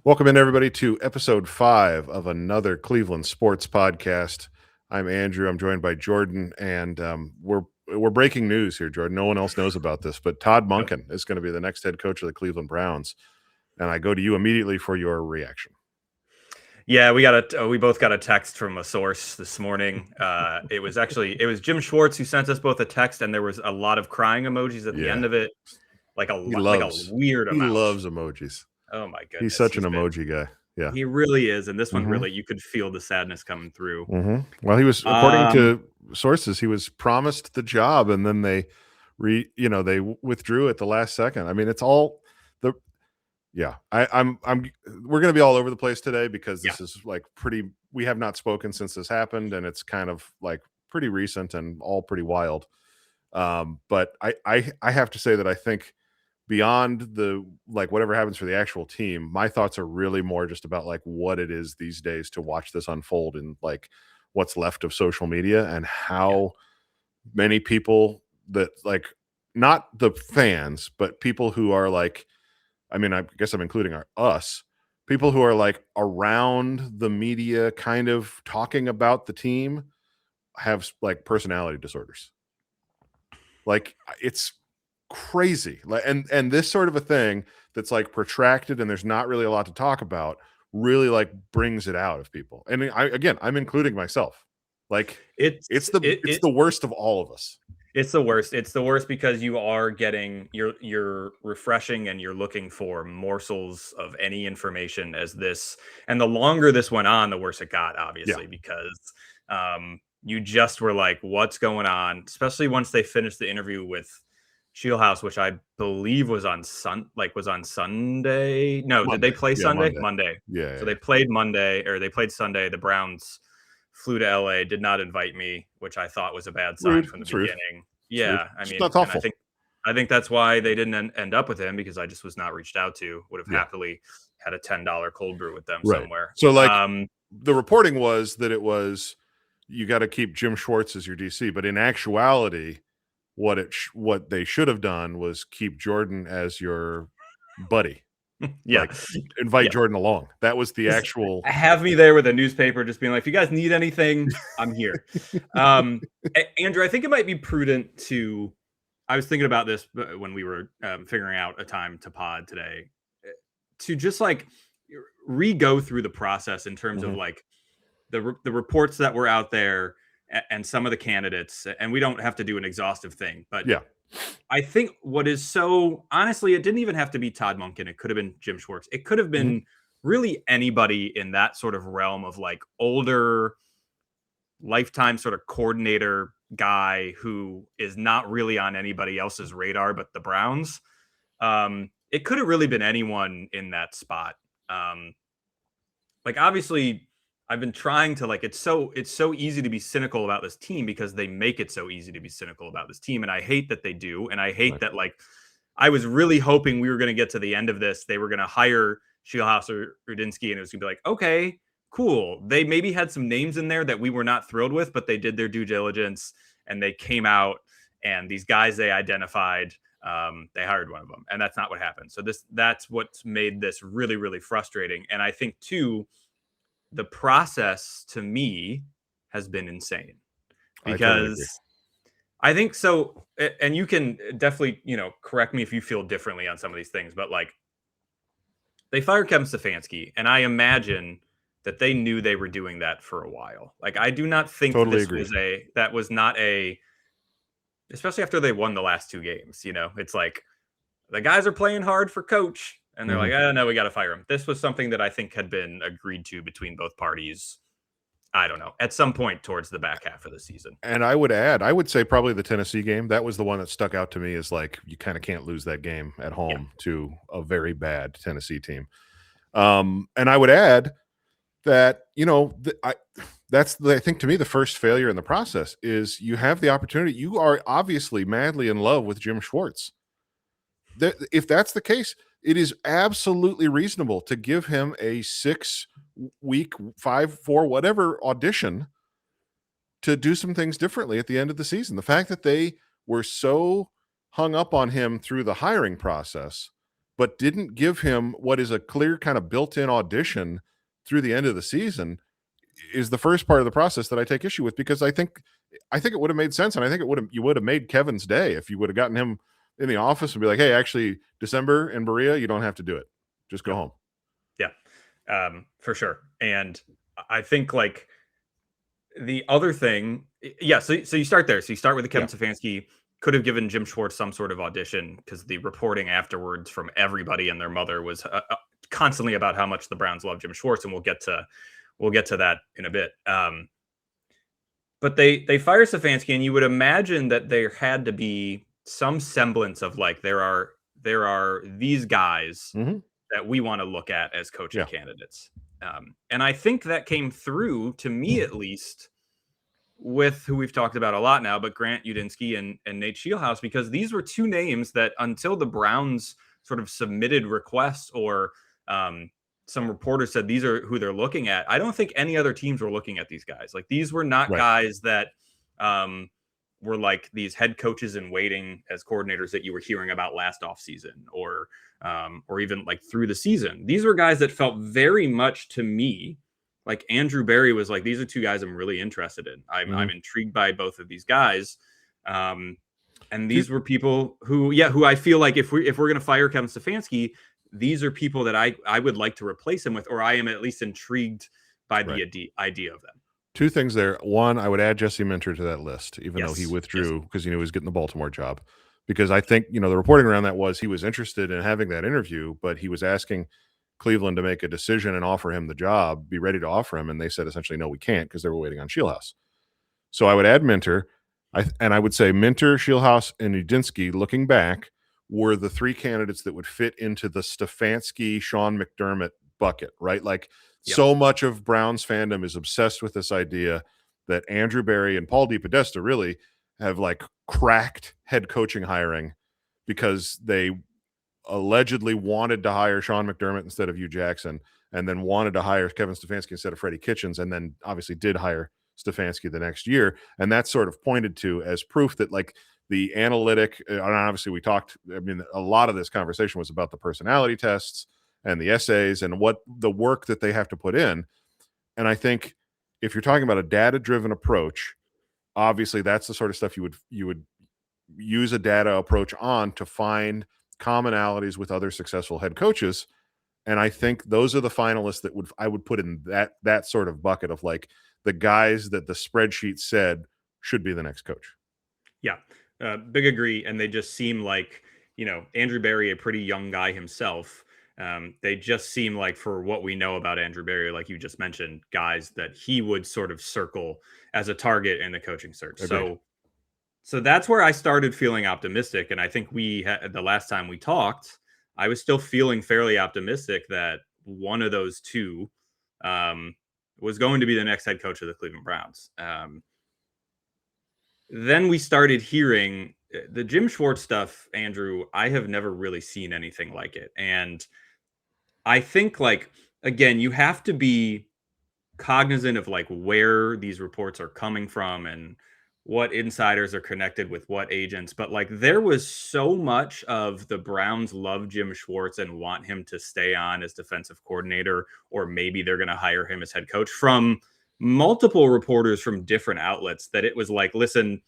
Welcome in, everybody, to episode 5 of another Cleveland sports podcast. I'm Andrew. I'm joined by Jordan, and we're breaking news here, Jordan. No one else knows about this, but Todd Yep. Monken is going to be the next head coach of the Cleveland Browns, and I go to you immediately for your reaction. Yeah, we both got a text from a source this morning. It was Jim Schwartz who sent us both a text, and there was a lot of crying emojis at the Yeah, end of it, like a he weird amount. loves emojis. Oh my He's goodness, such an emoji guy. Yeah. he really is, and this one hmm really you could feel the sadness coming through. Well, he was, according Um, to sources, he was promised the job, and then they withdrew at the last second. I mean, it's all the yeah. We're going to be all over the place today because yeah, this is like pretty. We have not spoken since this happened, and it's kind of like pretty recent and all pretty wild. But I have to say that I think beyond the like whatever happens for the actual team, my thoughts are really more just about like what it is these days to watch this unfold in like what's left of social media and yeah, how many people that like not the fans, but people who are like, I mean, I guess I'm including us, people who are like around the media kind of talking about the team have like personality disorders. Like it's crazy. Like and this sort of a thing that's like protracted and there's not really a lot to talk about really like brings it out of people. And I'm including myself. Like it's it's the worst of all of us. it's the worst. It's the worst because you are getting you're refreshing and you're looking for morsels of any information as this, and the longer this went on, the worse it got, Yeah. obviously, because you just were like, what's going on? Especially once they finished the interview with Shieldhouse, which I believe was on Sunday. No, did they Monday. play Yeah, Sunday? Monday. Monday. Yeah, So yeah. they played Monday, or they played Sunday. The Browns flew to LA, did not invite me, which I thought was a bad sign Rude. from the It's rude. beginning. It's rude. Yeah, I It's mean, not and I thoughtful. think I think that's why they didn't end up with him, because I just was not reached out to. Would have Yeah. happily had a $10 cold brew with them Right. somewhere. So like the reporting was that it was you got to keep Jim Schwartz as your DC, but in actuality, what they should have done was keep Jordan as your buddy. Yeah, Like invite yeah. Jordan along. That was the Just actual. have me there with a newspaper, just being like, if you guys need anything, I'm here. Andrew, I think it might be prudent to. I was thinking about this when we were figuring out a time to pod today, to just like re-go through the process in terms of Mhm. like the reports that were out there and some of the candidates, and we don't have to do an exhaustive thing, but Yeah. I think what is so honestly, it didn't even have to be Todd Monken. It could have been Jim Schwartz. It could have Mhm. been really anybody in that sort of realm of like older, lifetime sort of coordinator guy who is not really on anybody else's radar but the Browns. It could have really been anyone in that spot. Um, like obviously I've been trying to like it's so easy to be cynical about this team because they make it so easy to be cynical about this team, and I hate that they do, and I hate Right. that like I was really hoping we were going to get to the end of this, they were going to hire Shieldhouse or Rudinsky, and it was going to be like, okay, cool, they maybe had some names in there that we were not thrilled with, but they did their due diligence and they came out, and these guys they identified, they hired one of them, and that's not what happened. So that's what's made this really really frustrating, and I think too the process to me has been insane I totally agree. because I think so. And you can definitely, correct me if you feel differently on some of these things, but like they fired Kevin Stefanski, and I imagine that they knew they were doing that for a while. Like I do not think Totally agree. that was not especially after they won the last two games. It's like the guys are playing hard for coach, and they're like, Mhm. oh no, we got to fire him. This was something that I think had been agreed to between both parties. I don't know, at some point towards the back half of the season. And I would say probably the Tennessee game. That was the one that stuck out to me as like you kind of can't lose that game at Yeah. home to a very bad Tennessee team. And I would add that I think to me the first failure in the process is you have the opportunity. You are obviously madly in love with Jim Schwartz. If that's the case, it is absolutely reasonable to give him a 6-week, 5-4, whatever audition to do some things differently at the end of the season. The fact that they were so hung up on him through the hiring process but didn't give him what is a clear kind of built-in audition through the end of the season, is the first part of the process that I take issue with, because I think it would have made sense, and I think you would have made Kevin's day if you would have gotten him in the office and be like, hey, actually, December in Berea, you don't have to do it. Just go home. Yeah, for sure. And I think like the other thing, yeah. So you start there. So you start with the Kevin Stefanski. Could have given Jim Schwartz some sort of audition, because the reporting afterwards from everybody and their mother was constantly about how much the Browns love Jim Schwartz, and we'll get to that in a bit. But they fire Stefanski, and you would imagine that there had to be some semblance of like there are these guys that we want to look at as coaching candidates. And I think that came through, to me at least, with who we've talked about a lot now, but Grant Udinski and Nate Scheelhaase, because these were two names that until the Browns sort of submitted requests, or some reporters said these are who they're looking at, I don't think any other teams were looking at these guys. Like, these were not guys that were like these head coaches in waiting as coordinators that you were hearing about last offseason, or even like through the season. These were guys that felt very much to me like Andrew Berry was like, these are two guys I'm really interested in. I'm intrigued by both of these guys. And these were people who I feel like if we're going to fire Kevin Stefanski, these are people that I would like to replace him with, or I am at least intrigued by the idea of them. Two things there. One, I would add Jesse Minter to that list, even though he withdrew because he knew he was getting the Baltimore job. Because I think, the reporting around that was he was interested in having that interview, but he was asking Cleveland to make a decision and offer him the job, be ready to offer him. And they said essentially, no, we can't, because they were waiting on Scheelhaase. So I would add Minter. I would say Minter, Scheelhaase, and Udinski, looking back, were the three candidates that would fit into the Stefanski, Sean McDermott bucket, right? Like, so much of Browns fandom is obsessed with this idea that Andrew Berry and Paul DePodesta really have like cracked head coaching hiring, because they allegedly wanted to hire Sean McDermott instead of Hugh Jackson, and then wanted to hire Kevin Stefanski instead of Freddie Kitchens, and then obviously did hire Stefanski the next year. And that's sort of pointed to as proof that like the analytic, and obviously we talked, a lot of this conversation was about the personality tests and the essays and what the work that they have to put in. And I think if you're talking about a data-driven approach, obviously that's the sort of stuff you would use a data approach on to find commonalities with other successful head coaches. And I think those are the finalists that I would put in that sort of bucket of like the guys that the spreadsheet said should be the next coach. Yeah, big agree. And they just seem like, Andrew Berry, a pretty young guy himself. They just seem like, for what we know about Andrew Berry, like you just mentioned, guys that he would sort of circle as a target in the coaching search. Agreed. So that's where I started feeling optimistic. And I think the last time we talked, I was still feeling fairly optimistic that one of those two was going to be the next head coach of the Cleveland Browns. Then we started hearing the Jim Schwartz stuff, Andrew. I have never really seen anything like it. And I think, like, again, you have to be cognizant of like where these reports are coming from and what insiders are connected with what agents. But like, there was so much of the Browns love Jim Schwartz and want him to stay on as defensive coordinator, or maybe they're going to hire him as head coach, from multiple reporters from different outlets, that it was like, listen,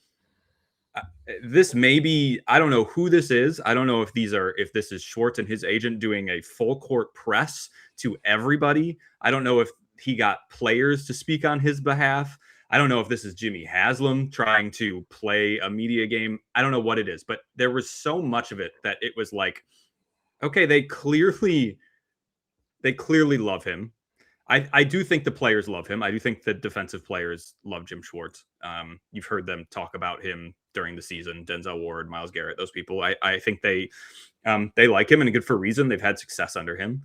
this may be, I don't know who this is. I don't know if this is Schwartz and his agent doing a full court press to everybody. I don't know if he got players to speak on his behalf. I don't know if this is Jimmy Haslam trying to play a media game. I don't know what it is, but there was so much of it that it was like, okay, they clearly love him. I do think the players love him. I do think the defensive players love Jim Schwartz. You've heard them talk about him during the season. Denzel Ward, Myles Garrett, those people. I think they like him, and good for a reason. They've had success under him.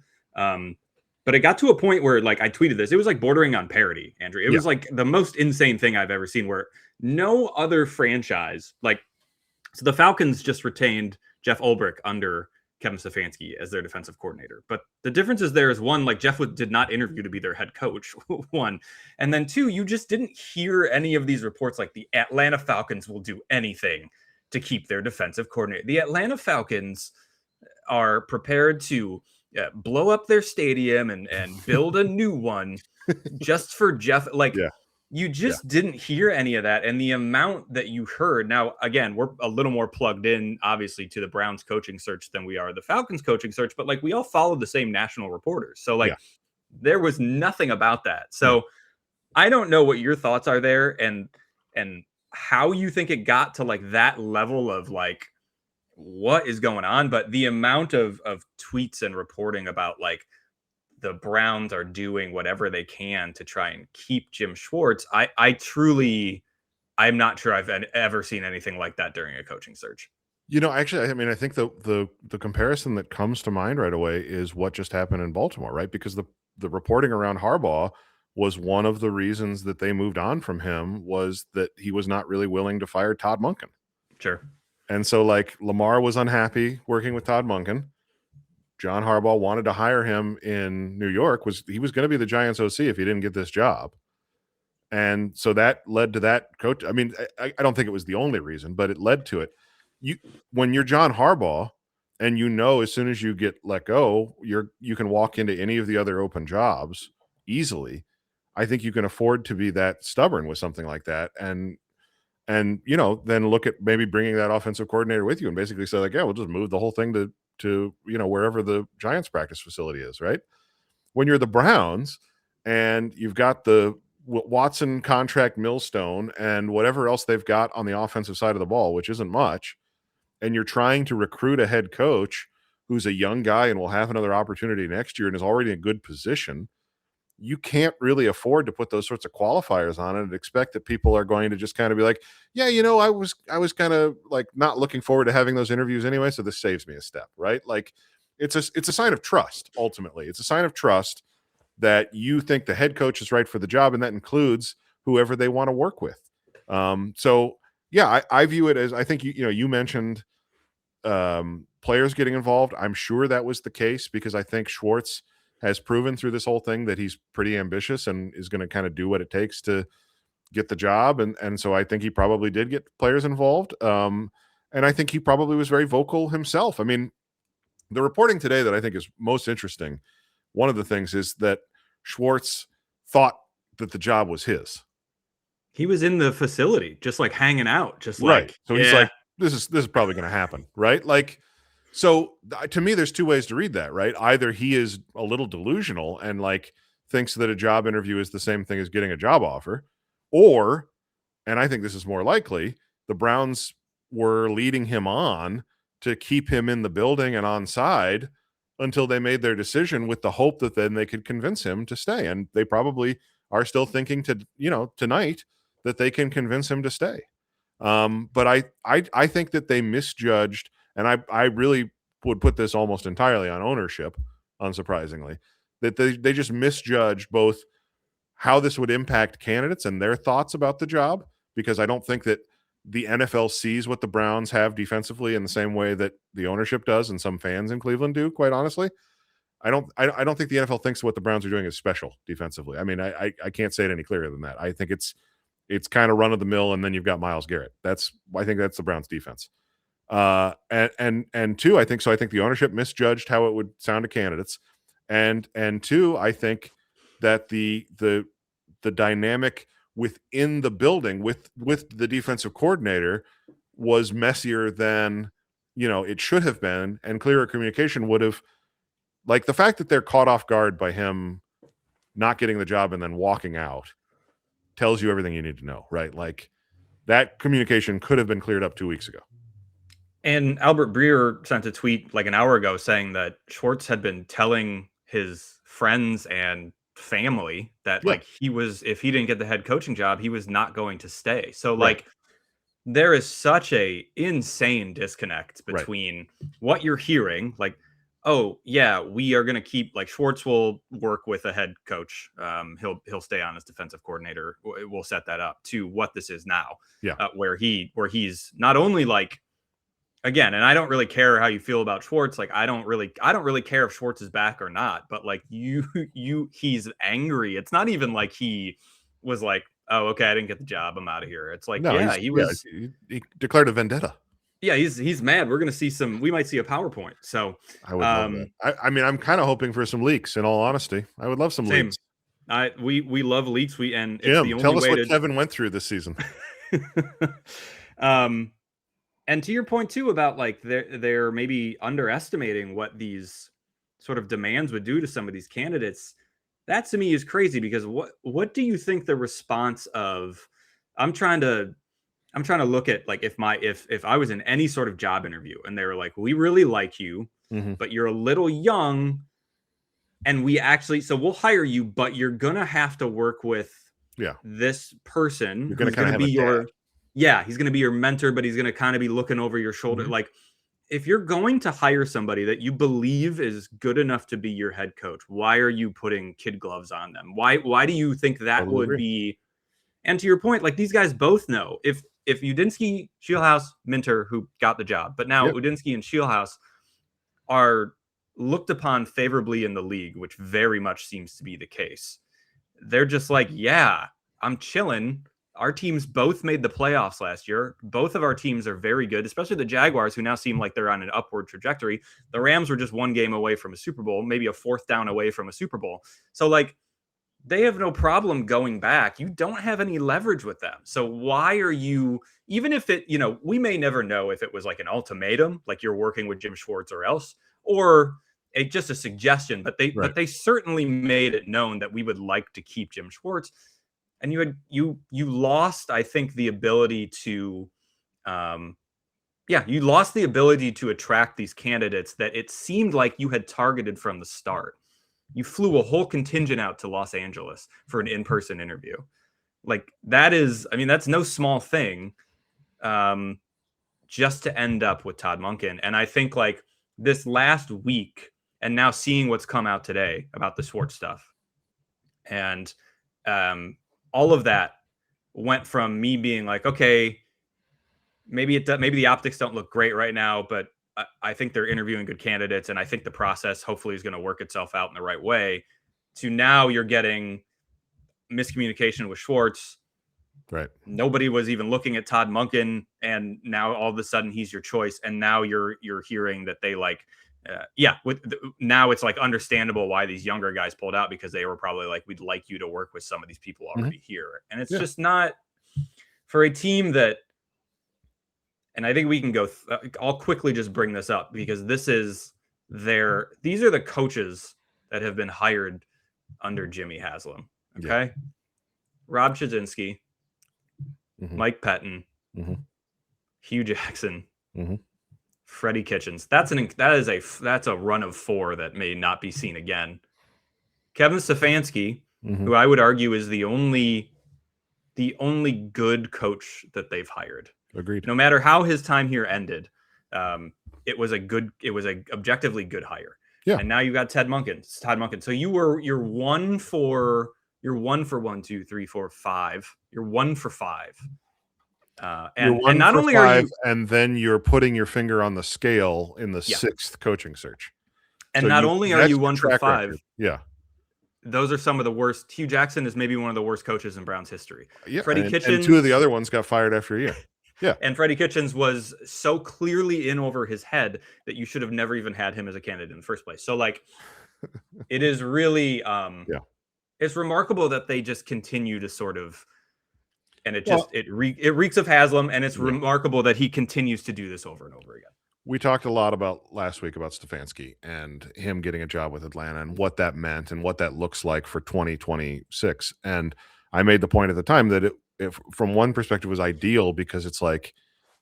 But it got to a point where, like, I tweeted this, it was like bordering on parody, Andrew. It was like the most insane thing I've ever seen, where no other franchise, so the Falcons just retained Jeff Ulbrich under Kevin Stefanski as their defensive coordinator. But the difference is, there is one, like, Jeff did not interview to be their head coach, one. And then two, you just didn't hear any of these reports like the Atlanta Falcons will do anything to keep their defensive coordinator. The Atlanta Falcons, are prepared to blow up their stadium and build a new one just for Jeff. Like, Yeah. you Yeah. just didn't hear any of that. And the amount that you heard, now, again, we're a little more plugged in, obviously, to the Browns coaching search than we are the Falcons coaching search, but like we all followed the same national reporters. So, like, Yeah. there was nothing about that. No. So, I don't know what your thoughts are there and how you think it got to like that level of like what is going on, but the amount of tweets and reporting about like the Browns are doing whatever they can to try and keep Jim Schwartz. I truly, I'm not sure I've ever seen anything like that during a coaching search. Actually, I mean, I think the comparison that comes to mind right away is what just happened in Baltimore, right? Because the reporting around Harbaugh was one of the reasons that they moved on from him was that he was not really willing to fire Todd Monken. Sure. And so like Lamar was unhappy working with Todd Monken. John Harbaugh wanted to hire him in New York. He was going to be the Giants OC if he didn't get this job. And so that led to that coach. I mean, I don't think it was the only reason, but it led to it. When you're John Harbaugh and as soon as you get let go, you can walk into any of the other open jobs easily. I think you can afford to be that stubborn with something like that. And then look at maybe bringing that offensive coordinator with you and basically say like, yeah, we'll just move the whole thing to wherever the Giants practice facility is, right? When you're the Browns and you've got the Watson contract millstone and whatever else they've got on the offensive side of the ball, which isn't much, and you're trying to recruit a head coach who's a young guy and will have another opportunity next year and is already in a good position, you can't really afford to put those sorts of qualifiers on it and expect that people are going to just kind of be like, yeah, I was kind of like not looking forward to having those interviews anyway, so this saves me a step, right? Like it's a sign of trust. Ultimately, it's a sign of trust that you think the head coach is right for the job, and that includes whoever they want to work with. So yeah, I view it as, I think you mentioned players getting involved. I'm sure that was the case because I think Schwartz has proven through this whole thing that he's pretty ambitious and is going to kind of do what it takes to get the job. And so I think he probably did get players involved. And I think he probably was very vocal himself. I mean, the reporting today that I think is most interesting, one of the things is that Schwartz thought that the job was his. He was in the facility, just like hanging out, just right. like, So he's like, this is probably going to happen, right? Like, so to me, there's two ways to read that, right? Either he is a little delusional and like thinks that a job interview is the same thing as getting a job offer, or, and I think this is more likely, the Browns were leading him on to keep him in the building and on side until they made their decision with the hope that then they could convince him to stay. And they probably are still thinking tonight that they can convince him to stay. But I think that they misjudged, and I really would put this almost entirely on ownership, unsurprisingly, that they just misjudged both how this would impact candidates and their thoughts about the job, because I don't think that the NFL sees what the Browns have defensively in the same way that the ownership does and some fans in Cleveland do, quite honestly. I don't think the NFL thinks what the Browns are doing is special defensively. I mean, I can't say it any clearer than that. I think it's kind of run of the mill, and then you've got Myles Garrett. I think that's the Browns defense. And two, I think the ownership misjudged how it would sound to candidates. And two, I think that the dynamic within the building with the defensive coordinator was messier than it should have been, and clearer communication would have, like, the fact that they're caught off guard by him not getting the job and then walking out tells you everything you need to know, right? Like, that communication could have been cleared up 2 weeks ago. And Albert Breer sent a tweet like an hour ago saying that Schwartz had been telling his friends and family that like if he didn't get the head coaching job, he was not going to stay. So like there is such a insane disconnect between what you're hearing, like, oh yeah, we are going to keep, like, Schwartz will work with a head coach. He'll stay on as defensive coordinator. We'll set that up, to what this is now, where he's not only like, again, and I don't really care how you feel about Schwartz. Like, I don't really care if Schwartz is back or not. But like he's angry. It's not even like he was like, oh, okay, I didn't get the job, I'm out of here. It's like, he declared a vendetta. Yeah, he's mad. We're gonna see some. We might see a PowerPoint. So, I would love that. I mean, I'm kind of hoping for some leaks. In all honesty, I would love some same. leaks. We love leaks. And it's the Jim, only tell us way what to. Kevin went through this season. um, and to your point too about like they're maybe underestimating what these sort of demands would do to some of these candidates. That to me is crazy because what do you think the response of? I'm trying to look at like if I was in any sort of job interview and they were like, we really like you, Mm-hmm. but you're a little young, and so we'll hire you, but you're gonna have to work with Yeah, this person you're going to who's kind of gonna have be a dad, he's gonna be your mentor, but he's gonna kind of be looking over your shoulder. mm-hmm. Like if you're going to hire somebody that you believe is good enough to be your head coach, why are you putting kid gloves on them? Why do you think that Totally would agree. be? And to your point, like these guys both know if Udinsky, Shieldhouse, Minter, who got the job, but now Yep. Udinsky and Shieldhouse are looked upon favorably in the league, which very much seems to be the case. They're just like, yeah, I'm chilling. Our teams both made the playoffs last year. Both of our teams are very good, especially the Jaguars, who now seem like they're on an upward trajectory. The Rams were just one game away from a Super Bowl, maybe a fourth down away from a Super Bowl. So, like, they have no problem going back. You don't have any leverage with them. So why are you, even if it, we may never know if it was like an ultimatum, like you're working with Jim Schwartz or else, or just a suggestion, but Right. they certainly made it known that we would like to keep Jim Schwartz. And you lost, I think, the ability to you lost the ability to attract these candidates that it seemed like you had targeted from the start. You flew a whole contingent out to Los Angeles for an in-person interview. Like that's no small thing. Just to end up with Todd Monken. And I think like this last week and now seeing what's come out today about the Schwartz stuff and all of that went from me being like, okay, maybe the optics don't look great right now, but I think they're interviewing good candidates, and I think the process hopefully is going to work itself out in the right way. To now, you're getting miscommunication with Schwartz. Right. Nobody was even looking at Todd Monken, and now all of a sudden he's your choice. And now you're hearing that they like, now it's like understandable why these younger guys pulled out because they were probably like, we'd like you to work with some of these people already here, and it's just not for a team that. And I think we can go. I'll quickly just bring this up because these are the coaches that have been hired under Jimmy Haslam. Okay, Rob Chudzinski, Mike Pettin, Hugh Jackson, Freddie Kitchens. That's a run of 4 that may not be seen again. Kevin Stefanski, who I would argue is the only good coach that they've hired. Agreed. No matter how his time here ended, it was a objectively good hire. Yeah. And now you got Todd Monken. So you're 1 for 1, 2, 3, 4, 5. You're 1 for 5. And not only 5, are you, and then you're putting your finger on the scale in the 6th coaching search. And so not only are you 1 for 5, record. Yeah. Those are some of the worst. Hugh Jackson is maybe one of the worst coaches in Browns history. Yeah. Freddie Kitchens, and 2 of the other ones got fired after a year. Yeah. And Freddie Kitchens was so clearly in over his head that you should have never even had him as a candidate in the first place. So like, it is really, it's remarkable that they just continue to sort of, and it reeks of Haslam, and it's remarkable that he continues to do this over and over again. We talked a lot about last week about Stefanski and him getting a job with Atlanta and what that meant and what that looks like for 2026. And I made the point at the time that it from one perspective was ideal because it's like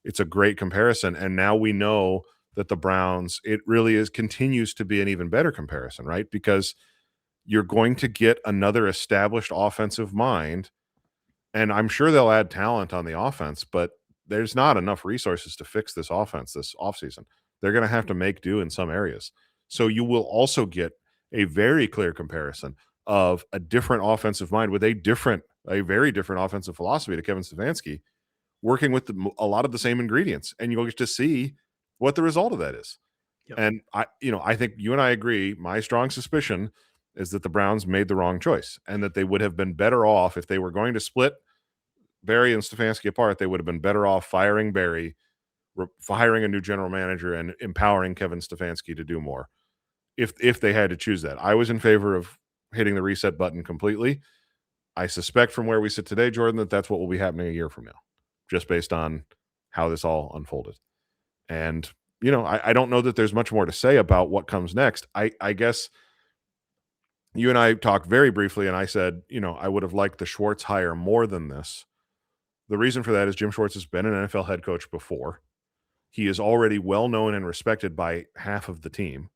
it's a great comparison. And now we know that the Browns, it really continues to be an even better comparison, right? Because you're going to get another established offensive mind, and I'm sure they'll add talent on the offense, but there's not enough resources to fix this offense this offseason. They're going to have to make do in some areas. So you will also get a very clear comparison of a different offensive mind with a very different offensive philosophy to Kevin Stefanski, working with a lot of the same ingredients, and you'll get to see what the result of that is. Yep. And I think you and I agree. My strong suspicion is that the Browns made the wrong choice, and that they would have been better off if they were going to split Barry and Stefanski apart. They would have been better off firing Barry, hiring a new general manager and empowering Kevin Stefanski to do more. If they had to choose that, I was in favor of hitting the reset button completely. I suspect from where we sit today, Jordan, that that's what will be happening a year from now, just based on how this all unfolded. And I don't know that there's much more to say about what comes next. I guess you and I talked very briefly, and I said, I would have liked the Schwartz hire more than this. The reason for that is Jim Schwartz has been an NFL head coach before. He is already well known and respected by half of the team.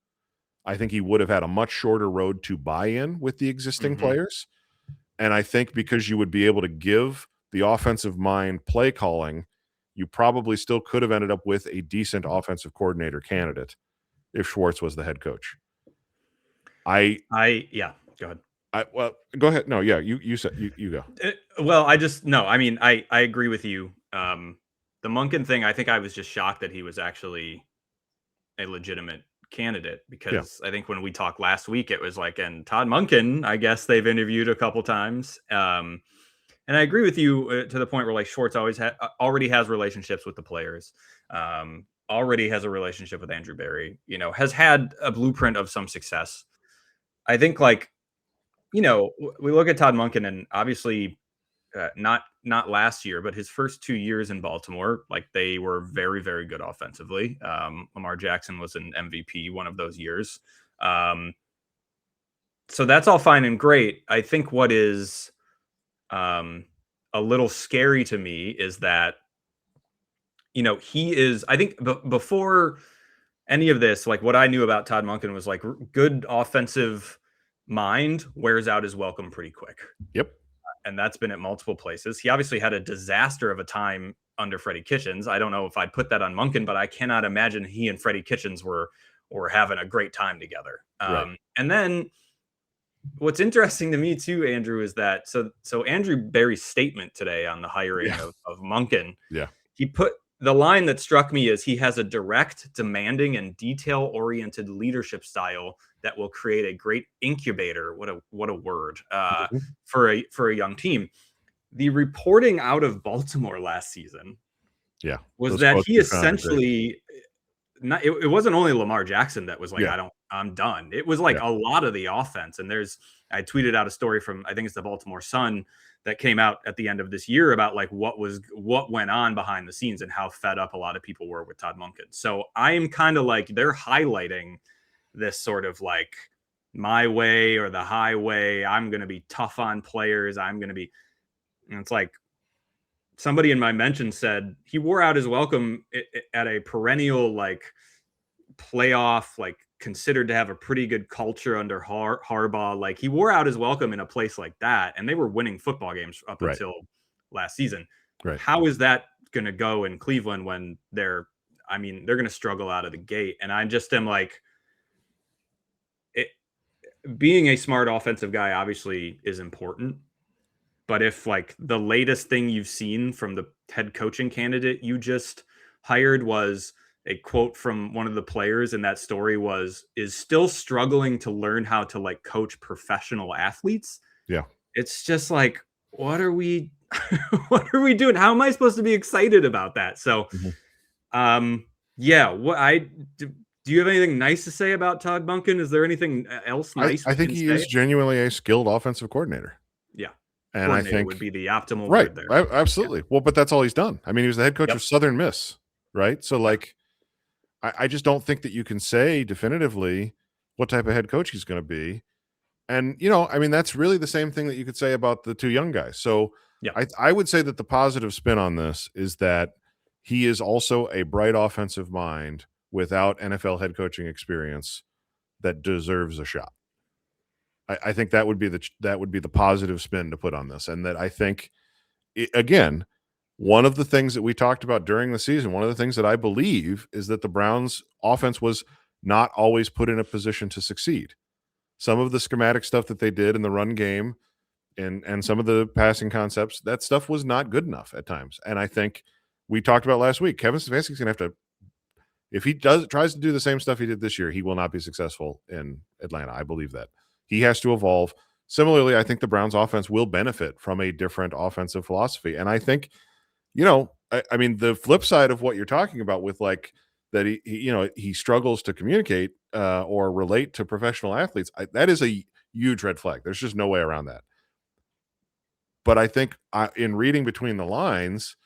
I think he would have had a much shorter road to buy in with the existing players. And I think because you would be able to give the offensive mind play calling, you probably still could have ended up with a decent offensive coordinator candidate if Schwartz was the head coach. Yeah, go ahead. Well, go ahead. No, yeah, you said you go. Well, I agree with you. The Monken thing, I think I was just shocked that he was actually a legitimate candidate, because I think when we talked last week, it was like, and Todd Monken, I guess they've interviewed a couple times. And I agree with you to the point where like Schwartz already has relationships with the players, already has a relationship with Andrew Berry, has had a blueprint of some success. I think we look at Todd Monken, and obviously not last year, but his first 2 years in Baltimore, like they were very, very good offensively. Lamar Jackson was an MVP one of those years. So that's all fine and great. I think what is a little scary to me is that, he is, I think before any of this, like what I knew about Todd Monken was like good offensive mind wears out his welcome pretty quick. Yep. And that's been at multiple places. He obviously had a disaster of a time under Freddie Kitchens. I don't know if I'd put that on Monken, but I cannot imagine he and Freddie Kitchens were having a great time together. Right. And then what's interesting to me too, Andrew, is that so Andrew Berry's statement today on the hiring of Monken, he put the line that struck me is he has a direct, demanding, and detail-oriented leadership style that will create a great incubator. What a word for a young team. The reporting out of Baltimore last season, was that he essentially it wasn't only Lamar Jackson that was like, I'm done. It was like a lot of the offense. And I tweeted out a story from, I think it's the Baltimore Sun, that came out at the end of this year about like what went on behind the scenes and how fed up a lot of people were with Todd Monken. So I'm kind of like, they're highlighting this sort of like my way or the highway. I'm going to be tough on players. And it's like somebody in my mention said he wore out his welcome at a perennial like playoff, like considered to have a pretty good culture under Harbaugh. Like he wore out his welcome in a place like that, and they were winning football games up until last season. Right. How is that going to go in Cleveland when they're going to struggle out of the gate? And I just am like, being a smart offensive guy obviously is important, but if like the latest thing you've seen from the head coaching candidate you just hired was a quote from one of the players in that story is still struggling to learn how to like coach professional athletes. Yeah. It's just like, what are we doing? How am I supposed to be excited about that? So, do you have anything nice to say about Todd Monken? Is there anything else nice? I think he is genuinely a skilled offensive coordinator. Yeah. And I think would be the optimal word there. Absolutely. Yeah. Well, but that's all he's done. I mean, he was the head coach of Southern Miss, right? So like, I just don't think that you can say definitively what type of head coach he's going to be. And, that's really the same thing that you could say about the two young guys. So I would say that the positive spin on this is that he is also a bright offensive mind without NFL head coaching experience that deserves a shot. I think that would be the positive spin to put on this. And that I think, again, one of the things that we talked about during the season, one of the things that I believe is that the Browns offense was not always put in a position to succeed. Some of the schematic stuff that they did in the run game and some of the passing concepts, that stuff was not good enough at times. And I think we talked about last week, Kevin Stefanski's going to have to, if he tries to do the same stuff he did this year, he will not be successful in Atlanta. I believe that. He has to evolve. Similarly, I think the Browns offense will benefit from a different offensive philosophy. And I think, I mean, the flip side of what you're talking about with like that he struggles to communicate or relate to professional athletes. That is a huge red flag. There's just no way around that. But I think in reading between the lines,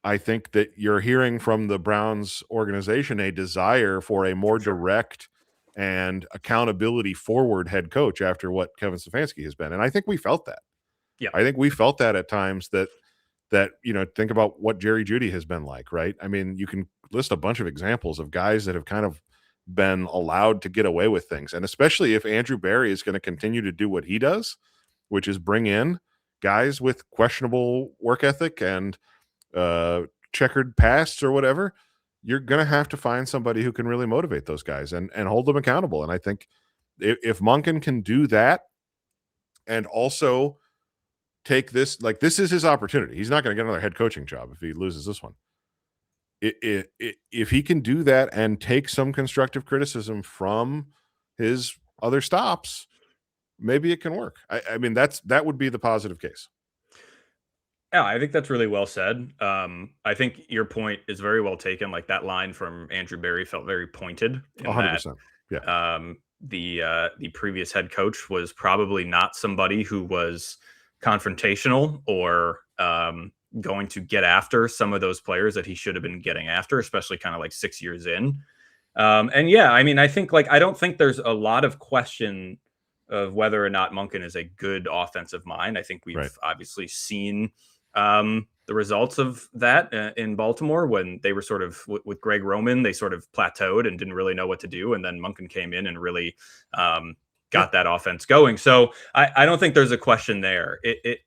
I think that you're hearing from the Browns organization a desire for a more For sure. direct and accountability forward head coach after what Kevin Stefanski has been. And I think we felt that. Yeah. I think we felt that at times that think about what Jerry Jeudy has been like, right? I mean, you can list a bunch of examples of guys that have kind of been allowed to get away with things. And especially if Andrew Berry is going to continue to do what he does, which is bring in guys with questionable work ethic and checkered pasts or whatever, you're going to have to find somebody who can really motivate those guys and hold them accountable. And I think if Monken can do that and also take this, like this is his opportunity. He's not going to get another head coaching job if he loses this one. If he can do that and take some constructive criticism from his other stops, maybe it can work. I mean, that would be the positive case. Yeah, I think that's really well said. I think your point is very well taken. Like that line from Andrew Berry felt very pointed in 100%. Yeah. The previous head coach was probably not somebody who was confrontational or going to get after some of those players that he should have been getting after, especially kind of like 6 years in. And yeah, I mean, I think like I don't think there's a lot of question of whether or not Monken is a good offensive mind. I think we've obviously seen the results of that in Baltimore when they were sort of with Greg Roman, they sort of plateaued and didn't really know what to do. And then Monken came in and really got that offense going. So I don't think there's a question there.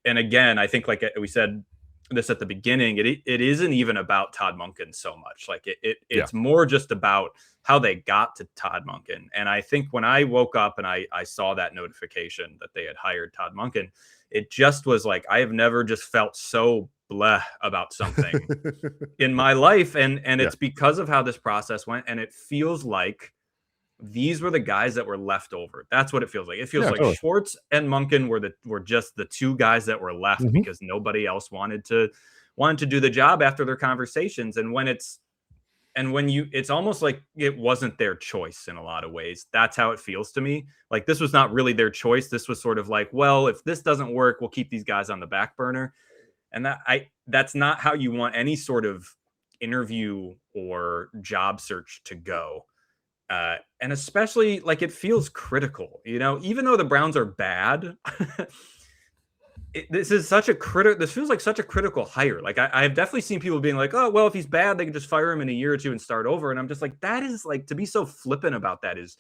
And again, I think like we said this at the beginning, it isn't even about Todd Monken so much. Like it's more just about how they got to Todd Monken. And I think when I woke up and I saw that notification that they had hired Todd Monken, it just was like, I have never just felt so bleh about something in my life. And it's because of how this process went. And it feels like these were the guys that were left over. That's what it feels like. It feels like totally. Schwartz and Monken were just the two guys that were left because nobody else wanted to do the job after their conversations. And when it's almost like it wasn't their choice in a lot of ways. That's how it feels to me. Like this was not really their choice. This was sort of like, well, if this doesn't work, we'll keep these guys on the back burner. And that's not how you want any sort of interview or job search to go. And especially like it feels critical, even though the Browns are bad, this feels like such a critical hire. Like I've definitely seen people being like, oh, well, if he's bad, they can just fire him in a year or two and start over. And I'm just like, that is like, to be so flippant about that is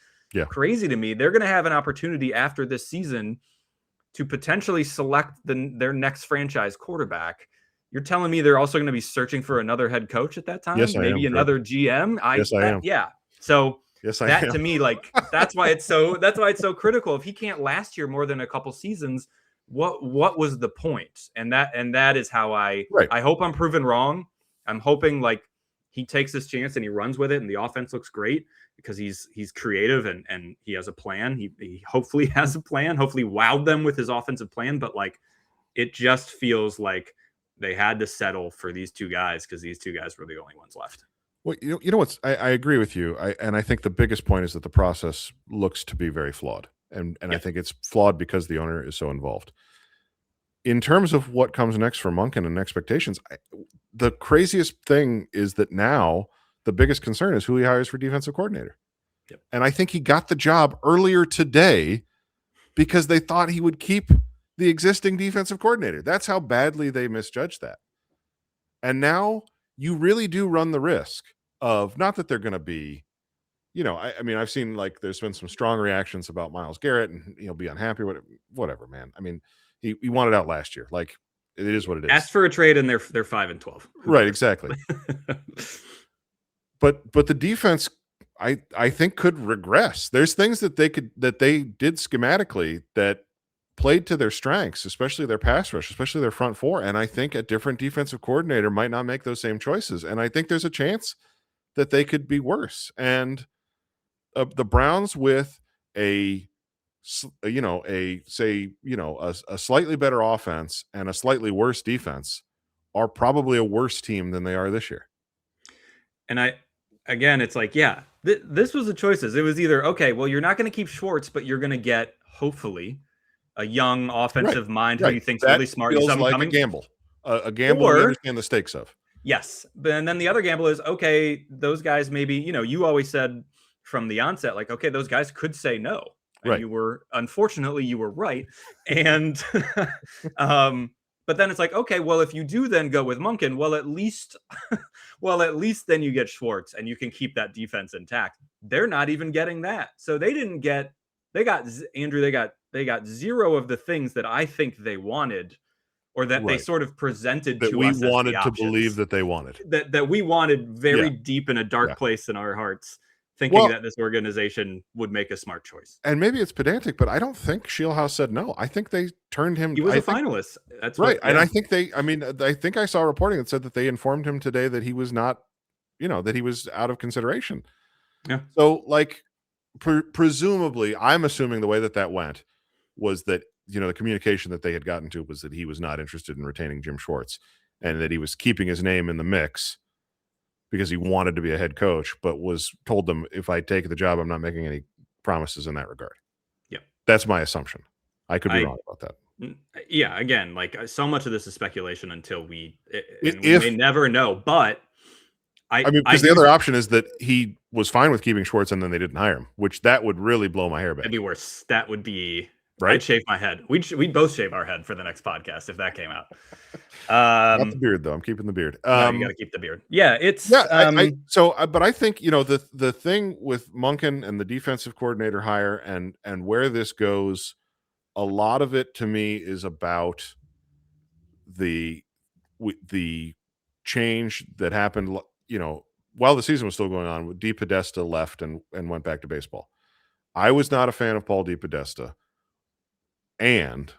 crazy to me. They're going to have an opportunity after this season to potentially select their next franchise quarterback. You're telling me they're also going to be searching for another head coach at that time? Yes, maybe another GM. Yes, I am. Yeah. So that am. To me, like, that's why it's so critical. If he can't last here more than a couple seasons, what was the point? And that is how I hope I'm proven wrong. I'm hoping like he takes this chance and he runs with it and the offense looks great because he's creative and he has a plan. He hopefully has a plan, hopefully wowed them with his offensive plan. But like, it just feels like they had to settle for these two guys because these two guys were the only ones left. Well, you know what's I agree with you. I think the biggest point is that the process looks to be very flawed. And I think it's flawed because the owner is so involved. In terms of what comes next for Monken and expectations, the craziest thing is that now the biggest concern is who he hires for defensive coordinator. Yep. And I think he got the job earlier today because they thought he would keep the existing defensive coordinator. That's how badly they misjudged that. And now you really do run the risk of, not that they're going to be, I mean, I've seen like there's been some strong reactions about Myles Garrett and he'll be unhappy with it. Whatever, man. I mean, he wanted out last year. Like it is what it is. Ask for a trade and they're 5-12. Right, exactly. But the defense, I think could regress. There's things that they did schematically that played to their strengths, especially their pass rush, especially their front four. And I think a different defensive coordinator might not make those same choices. And I think there's a chance that they could be worse. And the Browns with a slightly better offense and a slightly worse defense are probably a worse team than they are this year. And again, it's like, yeah, this was the choices. It was either, okay, well, you're not going to keep Schwartz, but you're going to get, hopefully, a young offensive mind who Right. you think's That really smart. You saw feels him like a coming. gamble. A gamble we Or, understand the stakes of. yes. And then the other gamble is, okay, those guys maybe, you always said from the onset, like, okay, those guys could say no. And Right. unfortunately, you were right. And, but then it's like, okay, well, if you do then go with Monken, well, at least then you get Schwartz and you can keep that defense intact. They're not even getting that. So they got Andrew, they got zero of the things that I think they wanted, or that they sort of presented that to we us as the wanted to options believe that they wanted. that we wanted very deep in a dark place in our hearts, thinking that this organization would make a smart choice. And maybe it's pedantic, but I don't think Shieldhouse said no. I think they turned him. He was a finalist. That's right. And I think I think I saw reporting that said that they informed him today that he was not, that he was out of consideration. Yeah. So like, presumably, I'm assuming the way that went was that, the communication that they had gotten to was that he was not interested in retaining Jim Schwartz, and that he was keeping his name in the mix because he wanted to be a head coach, but was told them, if I take the job, I'm not making any promises in that regard. Yeah. That's my assumption. I could be wrong about that. Yeah. Again, like, so much of this is speculation until we may never know. But because the other option is that he was fine with keeping Schwartz and then they didn't hire him, which that would really blow my hair back. That'd be worse. That would be right. I'd shave my head. We'd both shave our head for the next podcast if that came out. Not the beard though. I'm keeping the beard. No, you got to keep the beard. Yeah, it's but I think the thing with Monken and the defensive coordinator hire and where this goes, a lot of it to me is about the change that happened. While the season was still going on, DePodesta left and went back to baseball. I was not a fan of Paul DePodesta, and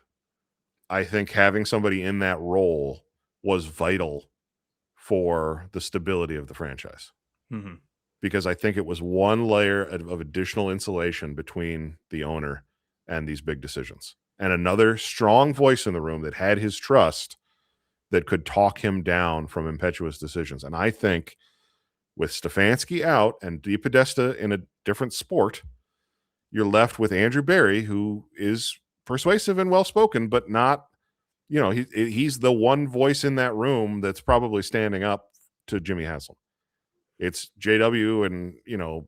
I think having somebody in that role was vital for the stability of the franchise. Mm-hmm. Because I think it was one layer of additional insulation between the owner and these big decisions, and another strong voice in the room that had his trust, that could talk him down from impetuous decisions. And I think with Stefanski out and DePodesta in a different sport, you're left with Andrew Berry, who is persuasive and well-spoken, but not, he's the one voice in that room that's probably standing up to Jimmy Haslam. It's JW and,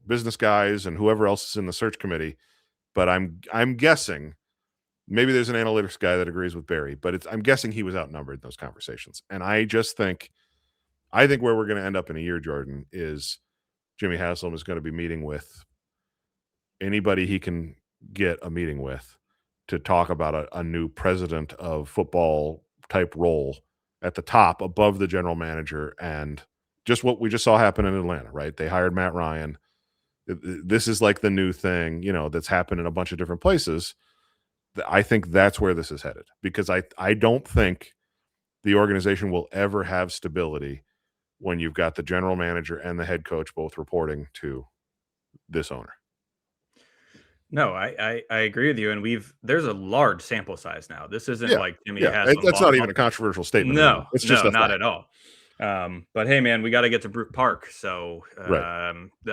business guys and whoever else is in the search committee. But I'm guessing maybe there's an analytics guy that agrees with Barry, but I'm guessing he was outnumbered in those conversations. And I think where we're going to end up in a year, Jordan, is Jimmy Haslam is going to be meeting with anybody he can get a meeting with to talk about a new president of football type role at the top above the general manager, and just what we just saw happen in Atlanta, right? They hired Matt Ryan. This is like the new thing, that's happened in a bunch of different places. I think that's where this is headed, because I don't think the organization will ever have stability when you've got the general manager and the head coach both reporting to this owner. No, I agree with you, and there's a large sample size now. This isn't like Jimmy has. That's not even a controversial statement. No, it's just not at all. But hey, man, we got to get to Brook Park, so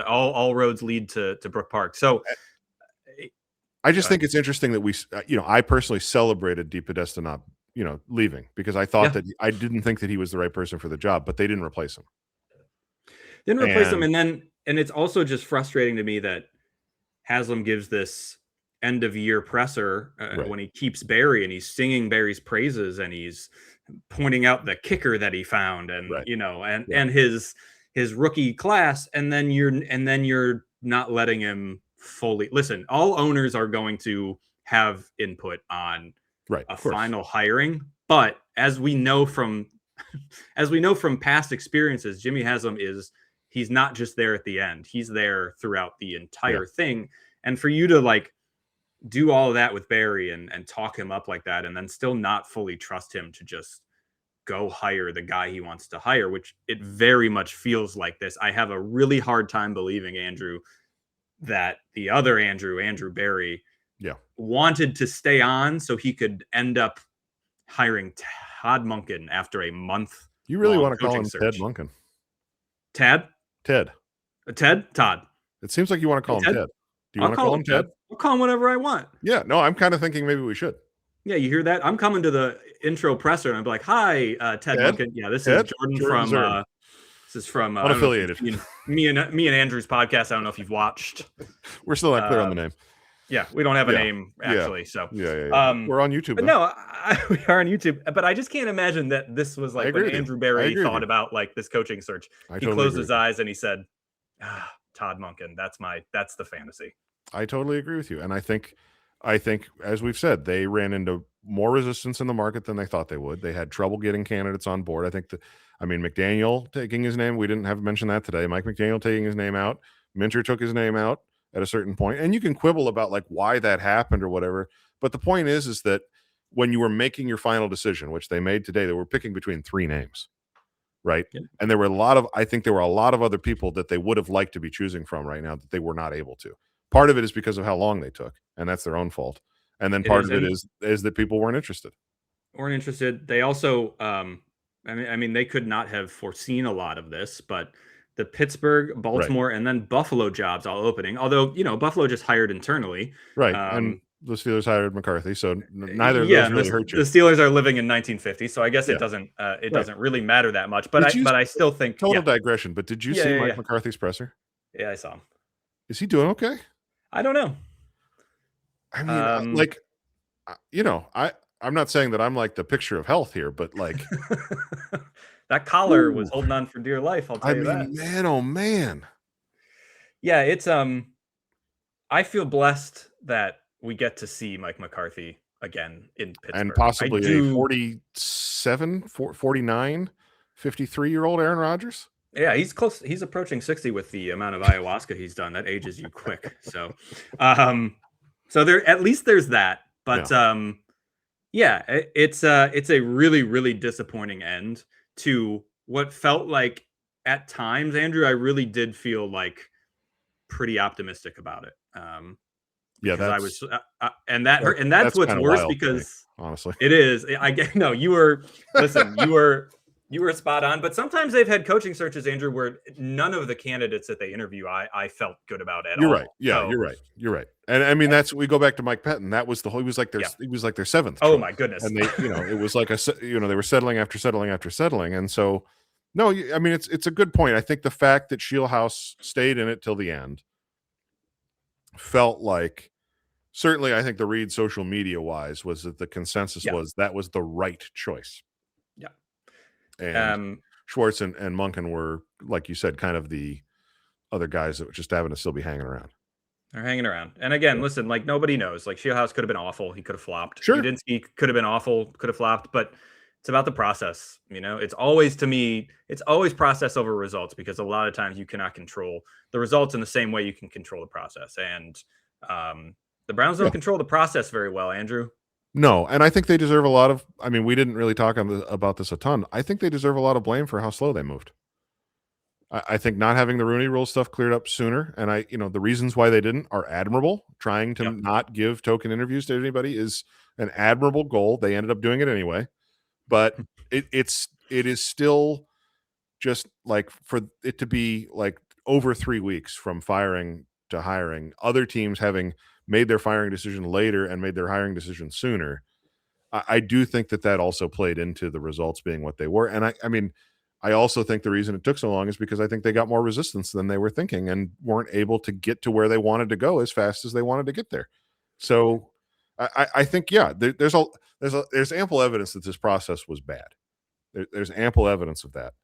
all roads lead to Brook Park. So I just think it's interesting that we, I personally celebrated DePodesta not, leaving, because I thought that I didn't think that he was the right person for the job, but they didn't replace him. And it's also just frustrating to me that Haslam gives this end of year presser when he keeps Barry, and he's singing Barry's praises, and he's pointing out the kicker that he found, and and his rookie class, and then you're not letting him fully listen. All owners are going to have input on a final hiring, but as we know from past experiences, Jimmy Haslam he's not just there at the end. He's there throughout the entire thing. And for you to do all of that with Barry and talk him up like that, and then still not fully trust him to just go hire the guy he wants to hire, which it very much feels like this. I have a really hard time believing, Andrew, that the other Andrew Barry, wanted to stay on so he could end up hiring Todd Monken after a month You really long want to call coaching him Ted search. Monken? Tad? Ted. Ted? Todd. It seems like you want to Hey, call him Ted. Ted. Do you I'll want to call call him him Ted? Ted. I'll call him whatever I want. Yeah. No, I'm kind of thinking maybe we should. Yeah, you hear that? I'm coming to the intro presser and I'm like, "Hi, Ted Ted. Monken. Yeah, this is Ted. Jordan Jordan from Zern. I don't know if you've Unaffiliated. seen me and Andrew's podcast. I don't know if you've watched. We're still not clear on the name. Yeah, we don't have a Yeah. name Yeah. actually. So Yeah. We're on YouTube. but Though. no, we are on YouTube. But I just can't imagine that this was I like agree when with you. Andrew I Barry agree with thought you. about like this coaching search. I He totally closed agree. his eyes and he said, Todd Monken. That's the fantasy. I totally agree with you. And I think as we've said, they ran into more resistance in the market than they thought they would. They had trouble getting candidates on board. I mean, McDaniel taking his name, we didn't have mentioned that today. Mike McDaniel taking his name out. Minter took his name out at a certain point. And you can quibble about like why that happened or whatever. But the point is that when you were making your final decision, which they made today, they were picking between 3 names. Right. Yeah. And there were a lot of other people that they would have liked to be choosing from right now that they were not able to. Part of it is because of how long they took, and that's their own fault. And then part of it is that people weren't interested. They also, I mean, they could not have foreseen a lot of this, but the Pittsburgh, Baltimore, and then Buffalo jobs all opening. Although, Buffalo just hired internally. Right. And the Steelers hired McCarthy, so neither of Yeah, those really hurt you. the Steelers are living in 1950, so I guess Yeah. it doesn't Right. doesn't really matter that much. But I still think total digression. But did you see Mike McCarthy's presser? Yeah, I saw him. Is he doing okay? I don't know. I mean, I'm not saying that I'm like the picture of health here, but like that collar was holding on for dear life. I'll tell you that. Man, oh man. Yeah, it's I feel blessed that we get to see Mike McCarthy again in Pittsburgh. And possibly a 47, 49, 53-year-old Aaron Rodgers. Yeah, he's close. He's approaching 60 with the amount of ayahuasca he's done. That ages you quick. So, so there at least there's that. But yeah, it's a really, really disappointing end to what felt like at times, Andrew, I really did feel like pretty optimistic about it. Yeah, I was, and that hurt, and that's what's worse because honestly, it is. I get no. You were spot on. But sometimes they've had coaching searches, Andrew, where none of the candidates that they interview, I felt good about at all. You're right. Yeah, so, you're right. And I mean, we go back to Mike Pettin. That was he was like their 7th. Oh my goodness. And they, it was like they were settling after settling after settling. And so, no, I mean, it's a good point. I think the fact that Shieldhouse stayed in it till the end felt like, certainly, I think the read social media wise was that the consensus was that was the right choice. Yeah. And Schwartz and Monken were, like you said, kind of the other guys that just happened to still be hanging around. They're hanging around. And again, listen, like nobody knows. Like Shieldhouse could have been awful. He could have flopped. Sure. Udinski could have been awful, could have flopped. But it's about the process. It's always, to me, it's always process over results, because a lot of times you cannot control the results in the same way you can control the process. And the Browns don't control the process very well, Andrew. No, and I think they deserve a lot of, I mean, we didn't really talk about this a ton. I think they deserve a lot of blame for how slow they moved. I think not having the Rooney Rule stuff cleared up sooner, and the reasons why they didn't are admirable. Trying to not give token interviews to anybody is an admirable goal. They ended up doing it anyway, but it is still just like, for it to be like over 3 weeks from firing to hiring, other teams having made their firing decision later and made their hiring decision sooner. I do think that also played into the results being what they were. And I mean, I also think the reason it took so long is because I think they got more resistance than they were thinking and weren't able to get to where they wanted to go as fast as they wanted to get there. So I think, there's ample evidence that this process was bad. There's ample evidence of that.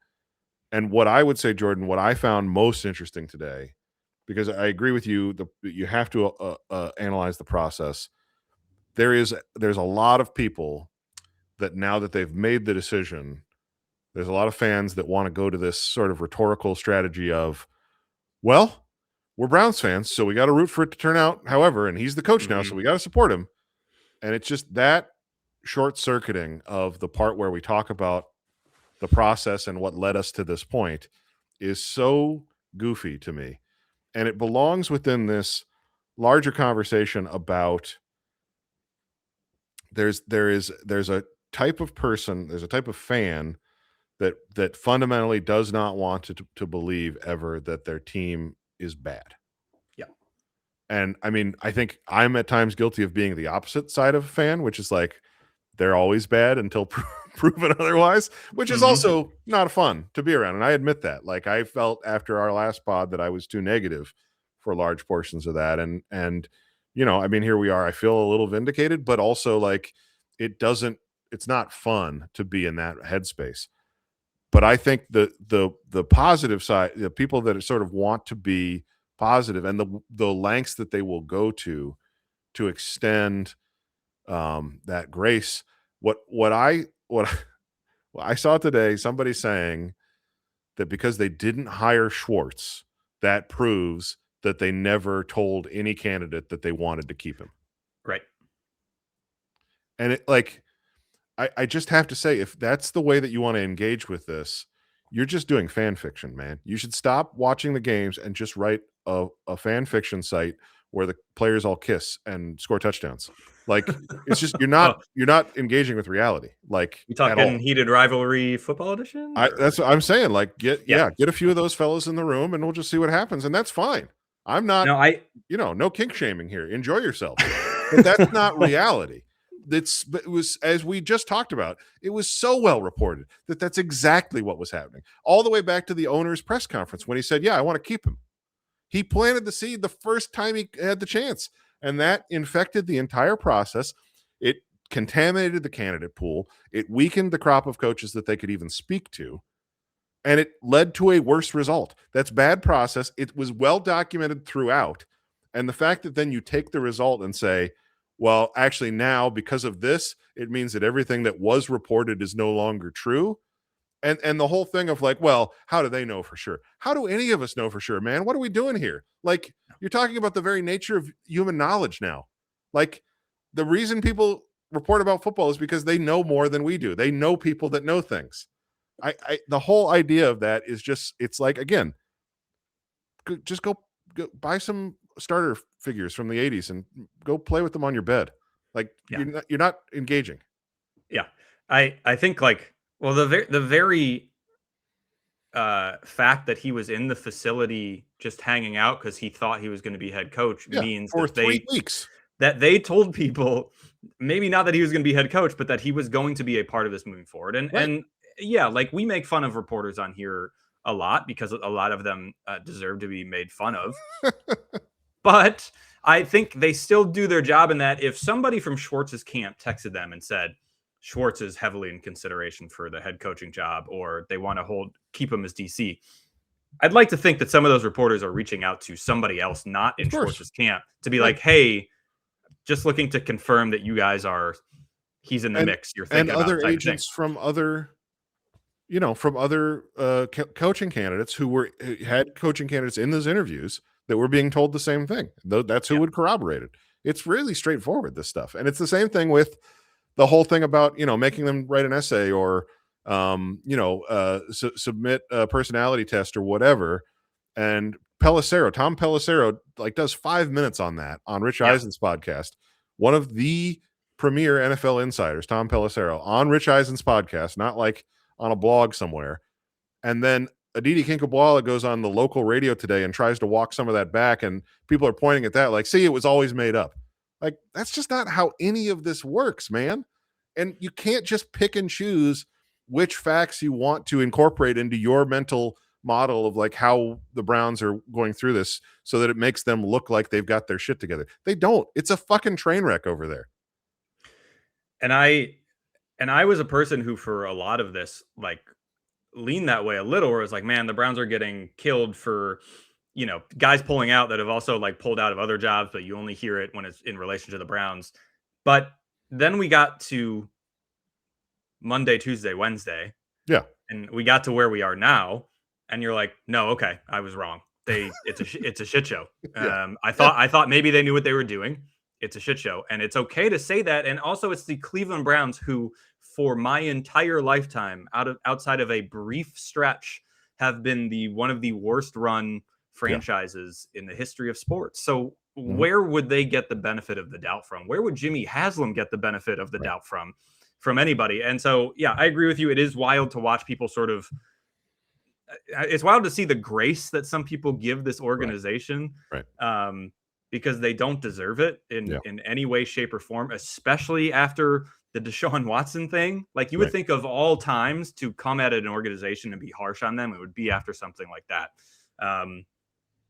And what I would say, Jordan, what I found most interesting today, because I agree with you, you have to analyze the process. There's a lot of people that, now that they've made the decision, there's a lot of fans that want to go to this sort of rhetorical strategy of, well, we're Browns fans, so we got to root for it to turn out however, and he's the coach now, so we got to support him. And it's just that short-circuiting of the part where we talk about the process and what led us to this point is so goofy to me. And it belongs within this larger conversation about there's a type of person, there's a type of fan that fundamentally does not want to believe ever that their team is bad. Yeah. And I mean, I think I'm at times guilty of being the opposite side of a fan, which is like they're always bad until proven otherwise, which is Mhm. also not fun to be around. And I admit that. Like I felt after our last pod that I was too negative for large portions of that. And you know, I mean, here we are. I feel a little vindicated, but also like it doesn't. It's not fun to be in that headspace. But I think the positive side, the people that sort of want to be positive, and the lengths that they will go to extend that grace. What well, I saw today somebody saying that because they didn't hire Schwartz, that proves that they never told any candidate that they wanted to keep him. Right. And it like I just have to say, if that's the way that you want to engage with this, you're just doing fan fiction, man. You should stop watching the games and just write a fan fiction site where the players all kiss and score touchdowns. Like it's just Oh, you're not engaging with reality, like you at talking all. heated rivalry football edition, That's or what I'm saying. Like yeah. get a few of those fellas in the room and we'll just see what happens. And that's fine. I'm not, No, I no kink shaming here. Enjoy yourself. But that's not reality. But it was, as we just talked about, it was so well reported that that's exactly what was happening. All the way back to the owner's press conference when he said, "Yeah, I want to keep him." He planted the seed the first time he had the chance, and that infected the entire process. It contaminated the candidate pool. It weakened the crop of coaches that they could even speak to, and it led to a worse result. That's bad process. It was well documented throughout. And the fact that then you take the result and say, well, actually, now because of this, it means that everything that was reported is no longer true. And the whole thing of like, well, how do they know for sure? How do any of us know for sure, man? What are we doing here? Like, you're talking about the very nature of human knowledge now. Like, the reason people report about football is because they know more than we do. They know people that know things. I the whole idea of that is just, it's like, again, just go buy some starter figures from the 80s and go play with them on your bed. Like yeah. you're not engaging. Yeah. I think like, well, the very fact that he was in the facility just hanging out because he thought he was going to be head coach Yeah, means for 3 weeks. that they told people, maybe not that he was going to be head coach, but that he was going to be a part of this moving forward. Right. And yeah, like we make fun of reporters on here a lot because a lot of them deserve to be made fun of. But I think they still do their job in that if somebody from Schwartz's camp texted them and said Schwartz is heavily in consideration for the head coaching job, or they want to keep him as DC, I'd like to think that some of those reporters are reaching out to somebody else not in Of course. Schwartz's camp to be Right. like, hey, just looking to confirm that you guys are, he's in the mix. You're thinking and about other type of thing. agents from other coaching candidates who had coaching candidates in those interviews that were being told the same thing. Though that's who Yeah. would corroborate it. It's really straightforward, this stuff. And it's the same thing with the whole thing about, making them write an essay or submit a personality test or whatever. And Tom Pelissero, like, does 5 minutes on that on Rich Yeah. Eisen's podcast. One of the premier NFL insiders, Tom Pelissero, on Rich Eisen's podcast, not like on a blog somewhere. And then Aditi Kinkhabwala goes on the local radio today and tries to walk some of that back, and people are pointing at that like, see, it was always made up. Like, that's just not how any of this works, man. And you can't just pick and choose which facts you want to incorporate into your mental model of like how the Browns are going through this so that it makes them look like they've got their shit together. They don't. It's a fucking train wreck over there. And I was a person who, for a lot of this, like, leaned that way a little, where it's like, man, the Browns are getting killed for, guys pulling out that have also like pulled out of other jobs, but you only hear it when it's in relation to the Browns. But then we got to Monday, Tuesday, Wednesday. Yeah. And we got to where we are now. And you're like, no, okay, I was wrong. It's a shit show. Yeah. I thought maybe they knew what they were doing. It's a shit show. And it's okay to say that. And also, it's the Cleveland Browns who, for my entire lifetime, outside of a brief stretch, have been one of the worst run franchises in the history of sports. So where would they get the benefit of the doubt from? Where would Jimmy Haslam get the benefit of the doubt from? from anybody. And so, yeah, I agree with you. It is wild to watch people sort of. It's wild to see the grace that some people give this organization, Right. because they don't deserve it Yeah. in any way, shape, or form, especially after the Deshaun Watson thing. Like, you would Right. think of all times to come at an organization and be harsh on them, it would be after something like that.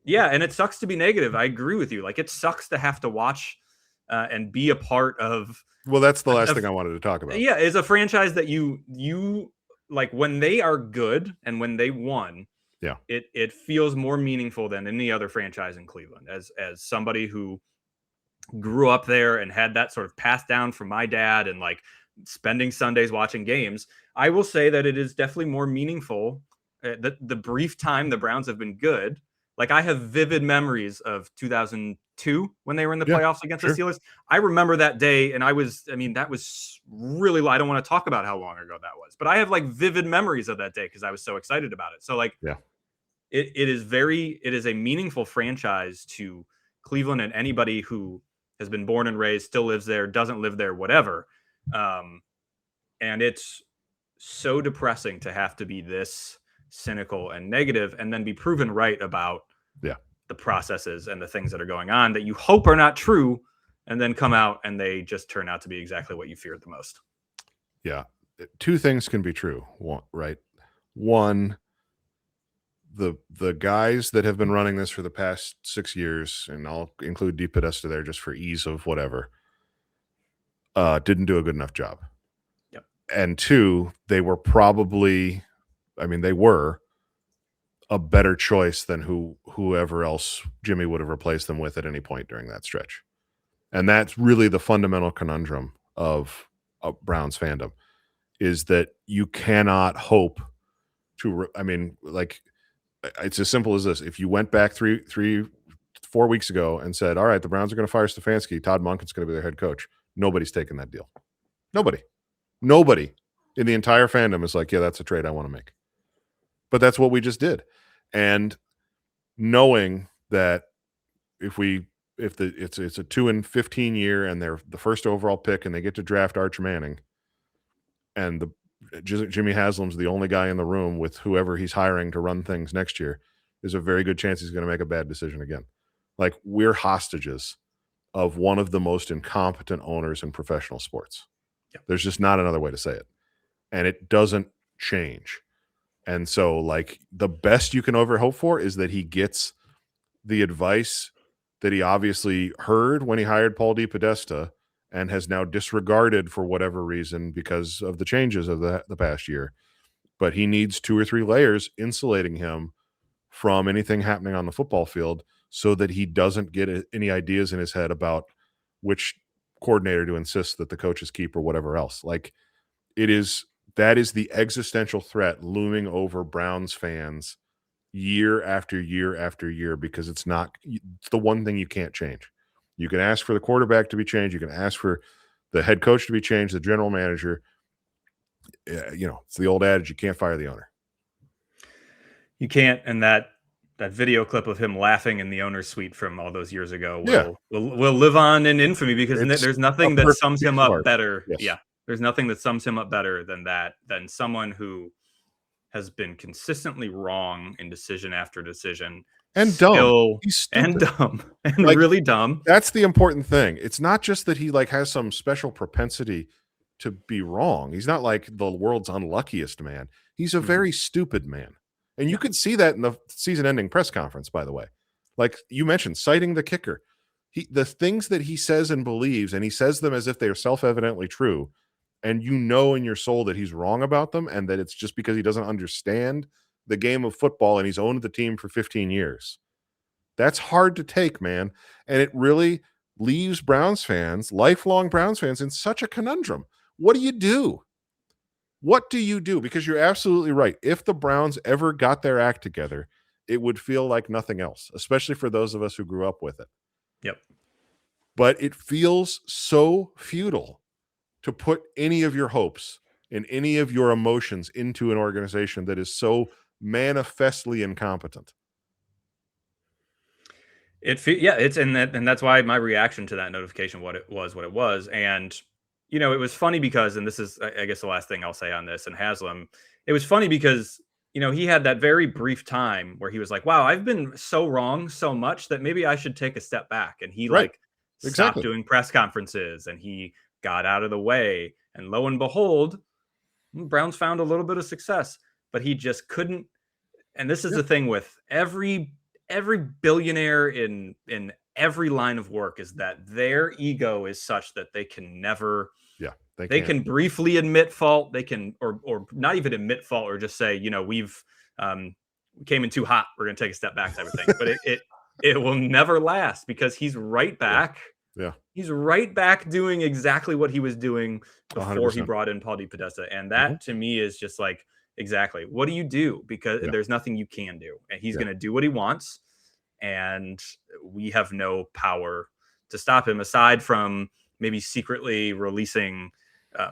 Yeah, and it sucks to be negative. I agree with you. Like, it sucks to have to watch and be a part of. Well, that's the last thing I wanted to talk about. Yeah, is a franchise that you like when they are good and when they won. Yeah. It feels more meaningful than any other franchise in Cleveland. As somebody who grew up there and had that sort of passed down from my dad and like spending Sundays watching games, I will say that it is definitely more meaningful. The brief time the Browns have been good, like I have vivid memories of 2002 when they were in the playoffs against the Steelers. I remember that day, and that was really, I don't want to talk about how long ago that was, but I have like vivid memories of that day because I was so excited about it. So like, it is a meaningful franchise to Cleveland and anybody who has been born and raised, still lives there, doesn't live there, whatever. And it's so depressing to have to be this cynical and negative and then be proven right about the processes and the things that are going on that you hope are not true, and then come out and they just turn out to be exactly what you feared the most. Yeah. Two things can be true, right? One, the guys that have been running this for the past 6 years, and I'll include DePodesta there just for ease of whatever, didn't do a good enough job. Yep. And two, they were probably, they were a better choice than whoever else Jimmy would have replaced them with at any point during that stretch. And that's really the fundamental conundrum of Browns fandom, is that you cannot hope to, it's as simple as this. If you went back 4 weeks ago and said, all right, the Browns are going to fire Stefanski, Todd Monken's going to be their head coach, nobody's taking that deal. Nobody in the entire fandom is like, yeah, that's a trade I want to make. But that's what we just did. And knowing that it's a 2-15 year and they're the first overall pick and they get to draft Arch Manning, and Jimmy Haslam's the only guy in the room with whoever he's hiring to run things next year, there's a very good chance he's going to make a bad decision again. Like, we're hostages of one of the most incompetent owners in professional sports. Yep. There's just not another way to say it. And it doesn't change. And so, like, the best you can hope for is that he gets the advice that he obviously heard when he hired Paul DePodesta and has now disregarded for whatever reason because of the changes of the past year. But he needs 2 or 3 layers insulating him from anything happening on the football field so that he doesn't get any ideas in his head about which coordinator to insist that the coaches keep or whatever else. Like, that is the existential threat looming over Browns fans year after year after year, because it's the one thing you can't change. You can ask for the quarterback to be changed. You can ask for the head coach to be changed, the general manager. It's the old adage, you can't fire the owner. You can't, and that video clip of him laughing in the owner's suite from all those years ago will live on in infamy, because there's nothing that sums him up better. Yes. Yeah. There's nothing that sums him up better than that, than someone who has been consistently wrong in decision after decision. And dumb. He's stupid. And really dumb. That's the important thing. It's not just that he has some special propensity to be wrong. He's not like the world's unluckiest man. He's a very stupid man. And you could see that in the season-ending press conference, by the way. Like you mentioned, citing the kicker. The things that he says and believes, and he says them as if they are self-evidently true, and in your soul that he's wrong about them, and that it's just because he doesn't understand the game of football and he's owned the team for 15 years. That's hard to take, man. And it really leaves lifelong Browns fans, in such a conundrum. What do you do? What do you do? Because you're absolutely right. If the Browns ever got their act together, it would feel like nothing else, especially for those of us who grew up with it. Yep. But it feels so futile to put any of your hopes and any of your emotions into an organization that is so manifestly incompetent. And that's why my reaction to that notification, what it was. And you know, it was funny because, and this is, I guess, the last thing I'll say on this, and Haslam, it was funny because, you know, he had that very brief time where he was like, wow, I've been so wrong so much that maybe I should take a step back. And he Right. like stopped Exactly. doing press conferences and he got out of the way. And lo and behold, Browns found a little bit of success, but he just couldn't. And this is Yeah. the thing with every billionaire in every line of work, is that their ego is such that they can never, Yeah. They they can't. can briefly admit fault, they can, or not even admit fault, or just say, you know, um we came in too hot, we're going to take a step back type of thing. But it will never last, because he's right Yeah. back. Yeah. He's right back doing exactly what he was doing before he 100%. brought in Paul DePodesta. And Mhm. that to me is just like, exactly, what do you do? Because Yeah. there's nothing you can do. And he's Yeah. going to do what he wants. And we have no power to stop him, aside from maybe secretly releasing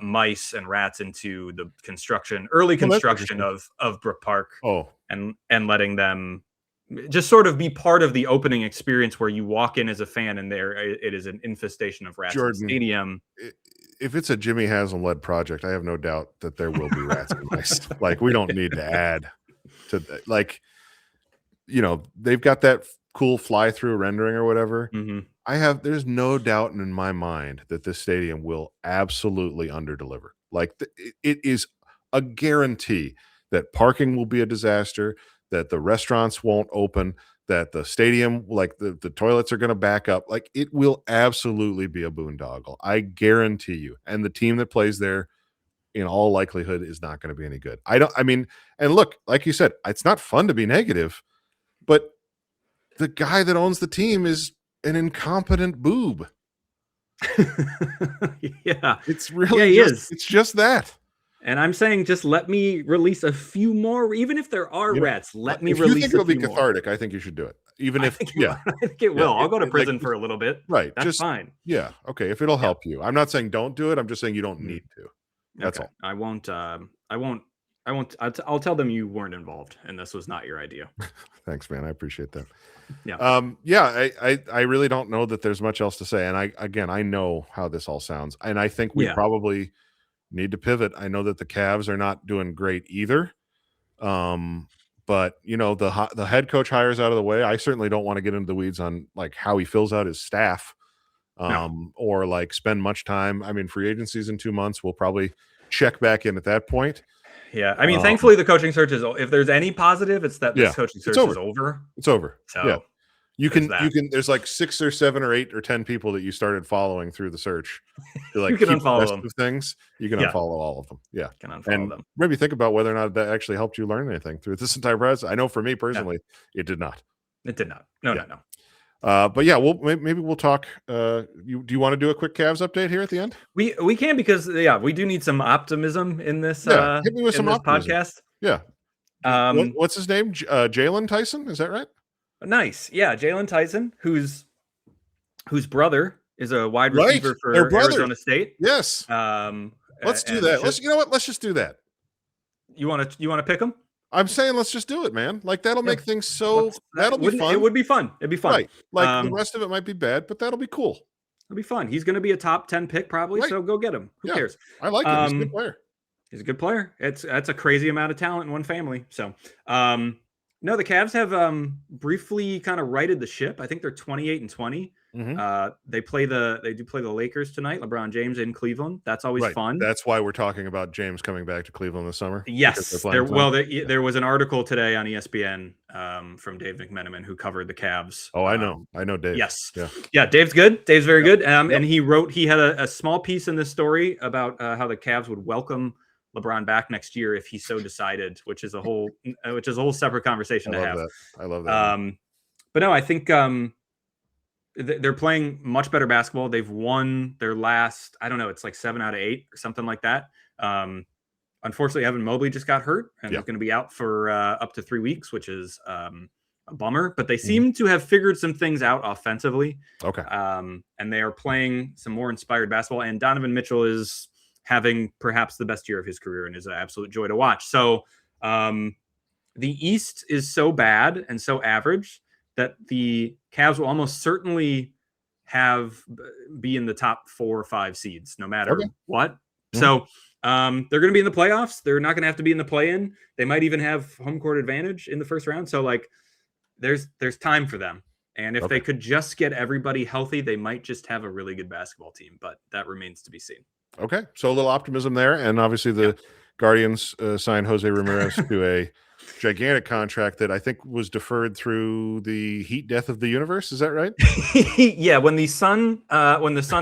mice and rats into the early Well, that's construction interesting. of Brook Park, Oh, and letting them just sort of be part of the opening experience, where you walk in as a fan and there it is an infestation of rats in the Jordan, stadium. i- if it's a Jimmy Haslam led project, I have no doubt that there will be rats and mice. Like, we don't need to add to like, they've got that cool fly through rendering or whatever. Mhm. There's no doubt in my mind that this stadium will absolutely underdeliver. Like, it is a guarantee that parking will be a disaster, that the restaurants won't open, that the stadium, like the toilets are going to back up. Like, it will absolutely be a boondoggle. I guarantee you. And the team that plays there, in all likelihood, is not going to be any good. I mean, and look, like you said, it's not fun to be negative, but the guy that owns the team is an incompetent boob. Yeah. It's Yeah, really he is. it's just that. And I'm saying, just let me release a few more, even if there are You know, rats, let me if you think release a it'll be few more. cathartic, I think you should do it. Even I if think it, yeah, I think it yeah, will. I'll go to like, prison for a little bit. right, That's just fine. yeah, okay, if it'll Yeah. help you. I'm not saying don't do it, I'm just saying you don't Mhm. need to. That's Okay. all. I won't. I won't. I won't. I'll tell them you weren't involved, and this was not your idea. Thanks, man, I appreciate that. Yeah. Yeah, I really don't know that there's much else to say, and I know how this all sounds, and I think we Yeah. probably need to pivot. I know that the Cavs are not doing great either. Um, but the head coach hires out of the way. I certainly don't want to get into the weeds on like how he fills out his staff, No. or like spend much time. I mean, free agency's in 2 months. We'll probably check back in at that point. Yeah. I mean, Um, thankfully, the coaching search is. If there's any positive, it's that this yeah, coaching it's search is over. over. It's over. Yeah. So You there's can that. there's like 6 or 7 or 8 or 10 people that you started following through the search to You like can keep unfollow abreast them. of things. You can Yeah. unfollow all of them. Yeah. Can unfollow And them. maybe think about whether or not that actually helped you learn anything through this entire process. I know for me Yeah. personally, it did not. It did not. No. Yeah. No. But yeah, maybe we'll talk. Do you want to do a quick Cavs update here at the end? We can, because we do need some optimism in this Yeah, hit me with some optimism. podcast. Yeah. Um, What's his name? Jalen Tyson? Is that right? Nice. Yeah, Jalen Tyson, whose brother is a wide Right. receiver They're for brothers. Arizona State. Yes. Let's do And that. should You know what? Let's just do that. you want to pick them? I'm saying let's just do it, man. Like, that'll Yeah. make things That that'll be wouldn't it fun. would be fun. It'd be fun. Right. Like, the Um, rest of it might be bad, but that'll be cool. It'll be fun. He's going to be a top 10 pick probably, Right. so go get him. Who Yeah. cares? I like him. He's a good player. He's a good player. That's a crazy amount of talent in one family. So, no, the Cavs have briefly kind of righted the ship. I think they're 28-20. Mhm. They do play the Lakers tonight. LeBron James in Cleveland. That's always Right. fun. That's why we're talking about James coming back to Cleveland this summer. Because they're Yes. playing tonight. There was an article today on ESPN from Dave McMenamin, who covered the Cavs. Oh, I know. I know Dave. Yes. Yeah. Yeah, Dave's good. Dave's very good. Yep. And he had a small piece in this story about how the Cavs would welcome LeBron back next year if he so decided, which is a whole separate conversation I to love have. that. I love that. But no, I think they're playing much better basketball. They've won their last, I don't know, it's like 7 out of 8 or something like that. Unfortunately, Evan Mobley just got hurt and Yeah. is going to be out for up to 3 weeks, which is a bummer. But they Mhm. seem to have figured some things out offensively. Okay. And they are playing some more inspired basketball. And Donovan Mitchell is having perhaps the best year of his career and is an absolute joy to watch. So the East is so bad and so average that the Cavs will almost certainly be in the top 4 or 5 seeds, no matter Okay. what. Mhm. So they're going to be in the playoffs. They're not going to have to be in the play-in. They might even have home court advantage in the first round. So like, there's time for them. And if Okay. they could just get everybody healthy, they might just have a really good basketball team. But that remains to be seen. Okay. So a little optimism there, and obviously Yeah. the Guardians signed Jose Ramirez to a gigantic contract that I think was deferred through the heat death of the universe. Is that right? Yeah, when the sun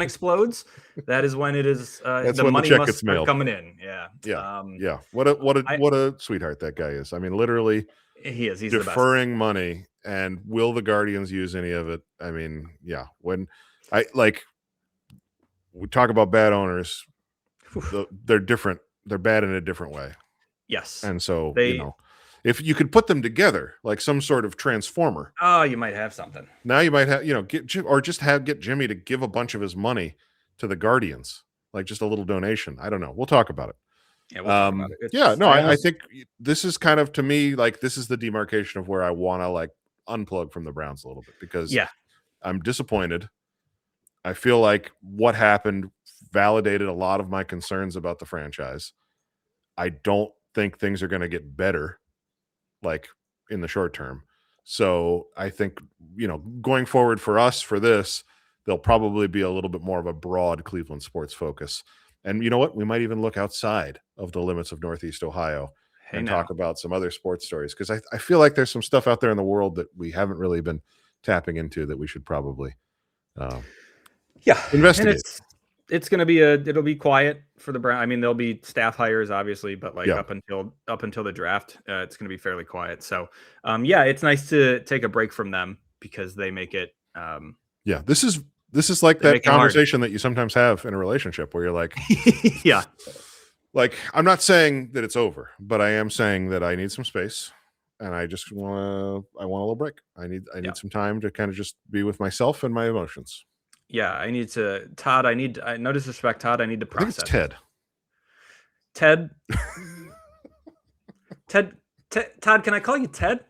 explodes, that is when it is That's the when the money check must gets start mailed. coming in. Yeah. Yeah. Yeah. What a sweethart that guy is. I mean, literally He is. He's the best. deferring money, and will the Guardians use any of it? I mean, yeah. When I like we talk about bad owners, they're different. They're bad in a different way. Yes. And so, They if you could put them together like some sort of transformer, you might have something. now you might have, get Jim, or just get Jimmy to give a bunch of his money to the Guardians, like just a little donation. I don't know. We'll talk about it. Yeah, we'll talk about it. Yeah, no, I I almost think this is kind of, to me, like this is the demarcation of where I want to like unplug from the Browns a little bit, because yeah. I'm disappointed. I feel like what happened validated a lot of my concerns about the franchise. I don't think things are going to get better, like in the short term. So I think, going forward for us for this, there'll probably be a little bit more of a broad Cleveland sports focus. And you know what? We might even look outside of the limits of Northeast Ohio Hey and now. talk about some other sports stories, because I feel like there's some stuff out there in the world that we haven't really been tapping into that we should probably investigate. And it's going to be it'll be quiet for the Brown. I mean, there'll be staff hires obviously, but like Yeah. up until the draft, it's going to be fairly quiet. So, yeah, it's nice to take a break from them because they make it. Yeah, this is like They that make it hard. conversation that you sometimes have in a relationship where you're like, Yeah. like, I'm not saying that it's over, but I am saying that I need some space, and I want a little break. I need Yeah. some time to kind of just be with myself and my emotions. Yeah, I need to Todd. No disrespect, Todd. I need to I think it's process. Ted. Ted. Todd, can I call you Ted?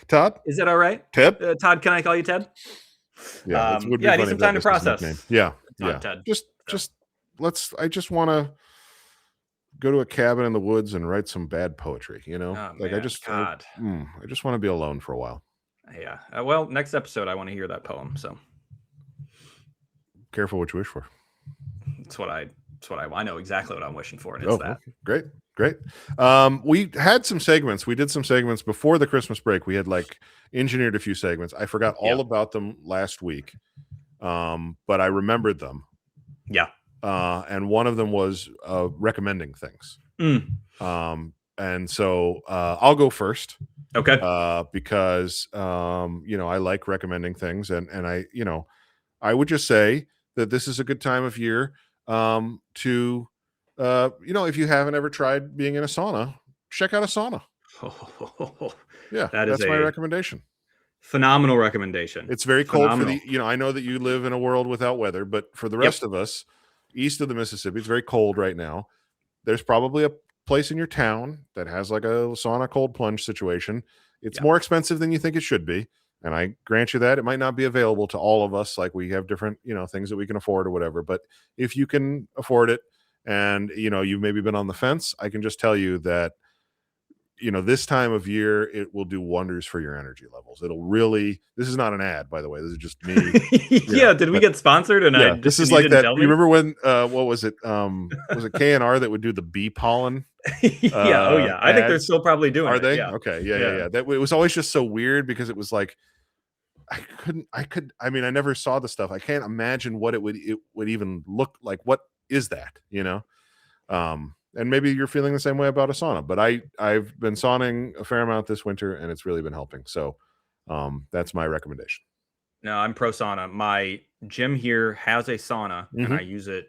Todd? Is that all right? Ted? Todd, can I call you Ted? Yeah, it would be I funny need some if that time to was his process. nickname. Yeah, Todd, yeah. Ted. Just I just want to go to a cabin in the woods and write some bad poetry. Oh, like man, I just God. I just want to be alone for a while. Yeah. Well, next episode, I want to hear that poem. So Careful what you wish for. that's what I know exactly what I'm wishing for, and it's that. Okay. Great. We had some segments. We did some segments before the Christmas break. We had like engineered a few segments. I forgot all about them last week, but I remembered them. Yeah. And one of them was recommending things. And so I'll go first. Okay. Because I like recommending things, and I would just say that this is a good time of year to if you haven't ever tried being in a sauna, check out a sauna. Yeah, that's my recommendation. Phenomenal recommendation. It's very cold for the, I know that you live in a world without weather, but for the rest of us east of the Mississippi, it's very cold right now. There's probably a place in your town that has like a sauna cold plunge situation. It's more expensive than you think it should be. And I grant you that it might not be available to all of us. Like we have different, things that we can afford or whatever. But if you can afford it and, you've maybe been on the fence, I can just tell you that, this time of year, it will do wonders for your energy levels. It'll really, this is not an ad, by the way. This is just me. Did we get sponsored? And this is like that. You remember when, what was it? Was it K&R that would do the bee pollen? Yeah. I think they're still probably doing it. Are they? Yeah. Okay. Yeah. That it was always just so weird because it was like, I never saw the stuff. I can't imagine what it would even look like. What is that? And maybe you're feeling the same way about a sauna, but I've been sauning a fair amount this winter and it's really been helping. So that's my recommendation. No, I'm pro sauna. My gym here has a sauna and I use it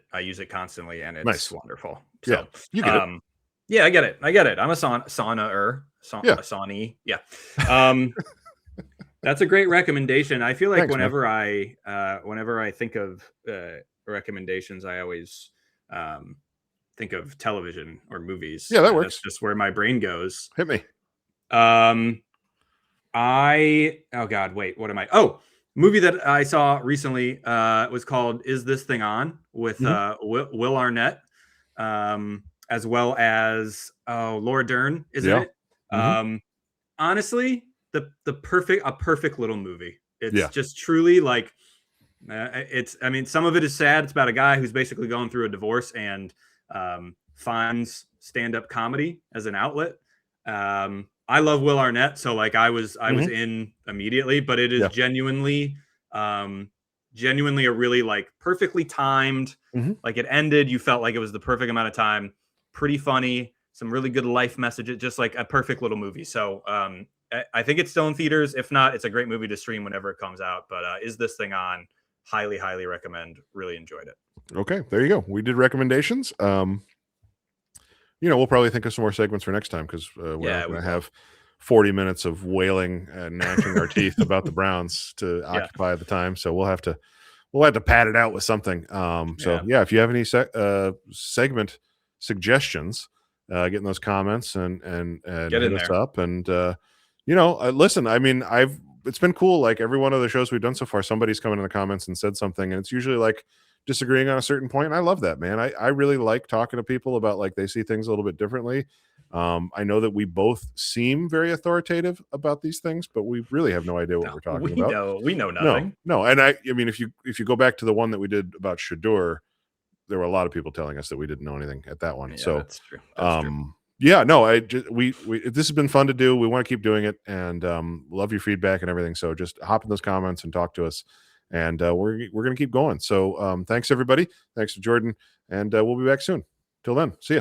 constantly and it's wonderful. So, yeah, you get it. Yeah, I get it. I'm a sauna-er. A sauni. Yeah. That's a great recommendation. I feel like Thanks, whenever I think of recommendations, I always think of television or movies. Yeah, that works. That's just where my brain goes. Hit me. Oh God, wait, what am I? Oh, Movie that I saw recently was called "Is This Thing On?" with Mhm. Will Arnett, as well as Laura Dern is in Yeah. it. Mhm. Um, Honestly, the perfect little movie. It's Yeah. just truly like it's. I mean, some of it is sad. It's about a guy who's basically going through a divorce and finds stand up comedy as an outlet. I love Will Arnett, so like I was Mhm. in immediately, but it is Yeah. um, genuinely a really like perfectly timed. Mhm. Like it ended, you felt like it was the perfect amount of time. Pretty funny, some really good life messages, just like a perfect little movie. So I think it's still in theaters. If not, it's a great movie to stream whenever it comes out. But Is This Thing On? Highly recommend. Really enjoyed it. Okay, there you go. We did recommendations. We'll probably think of some more segments for next time because we're Yeah, not we going to will. have 40 minutes of wailing and gnashing our teeth about the Browns to Yeah, occupy the time. So we'll have to pad it out with something. So yeah. yeah, if you have any segment suggestions, get in those comments and Get hit in us there. up. And listen. I mean, it's been cool. Like every one of the shows we've done so far, somebody's come in the comments and said something, and it's usually like disagreeing on a certain point. And I love that, man. I really like talking to people about like they see things a little bit differently. I know that we both seem very authoritative about these things, but we really have no idea what No, we're talking about. we know No, nothing. no, and I mean, if you go back to the one that we did about Shador, there were a lot of people telling us that we didn't know anything at that one. Yeah, So, that's true. That's true. yeah, no, I just we this has been fun to do. We want to keep doing it, and love your feedback and everything. So just hop in those comments and talk to us, and we're gonna keep going. So, thanks everybody. Thanks to Jordan, and we'll be back soon. Till then, see ya.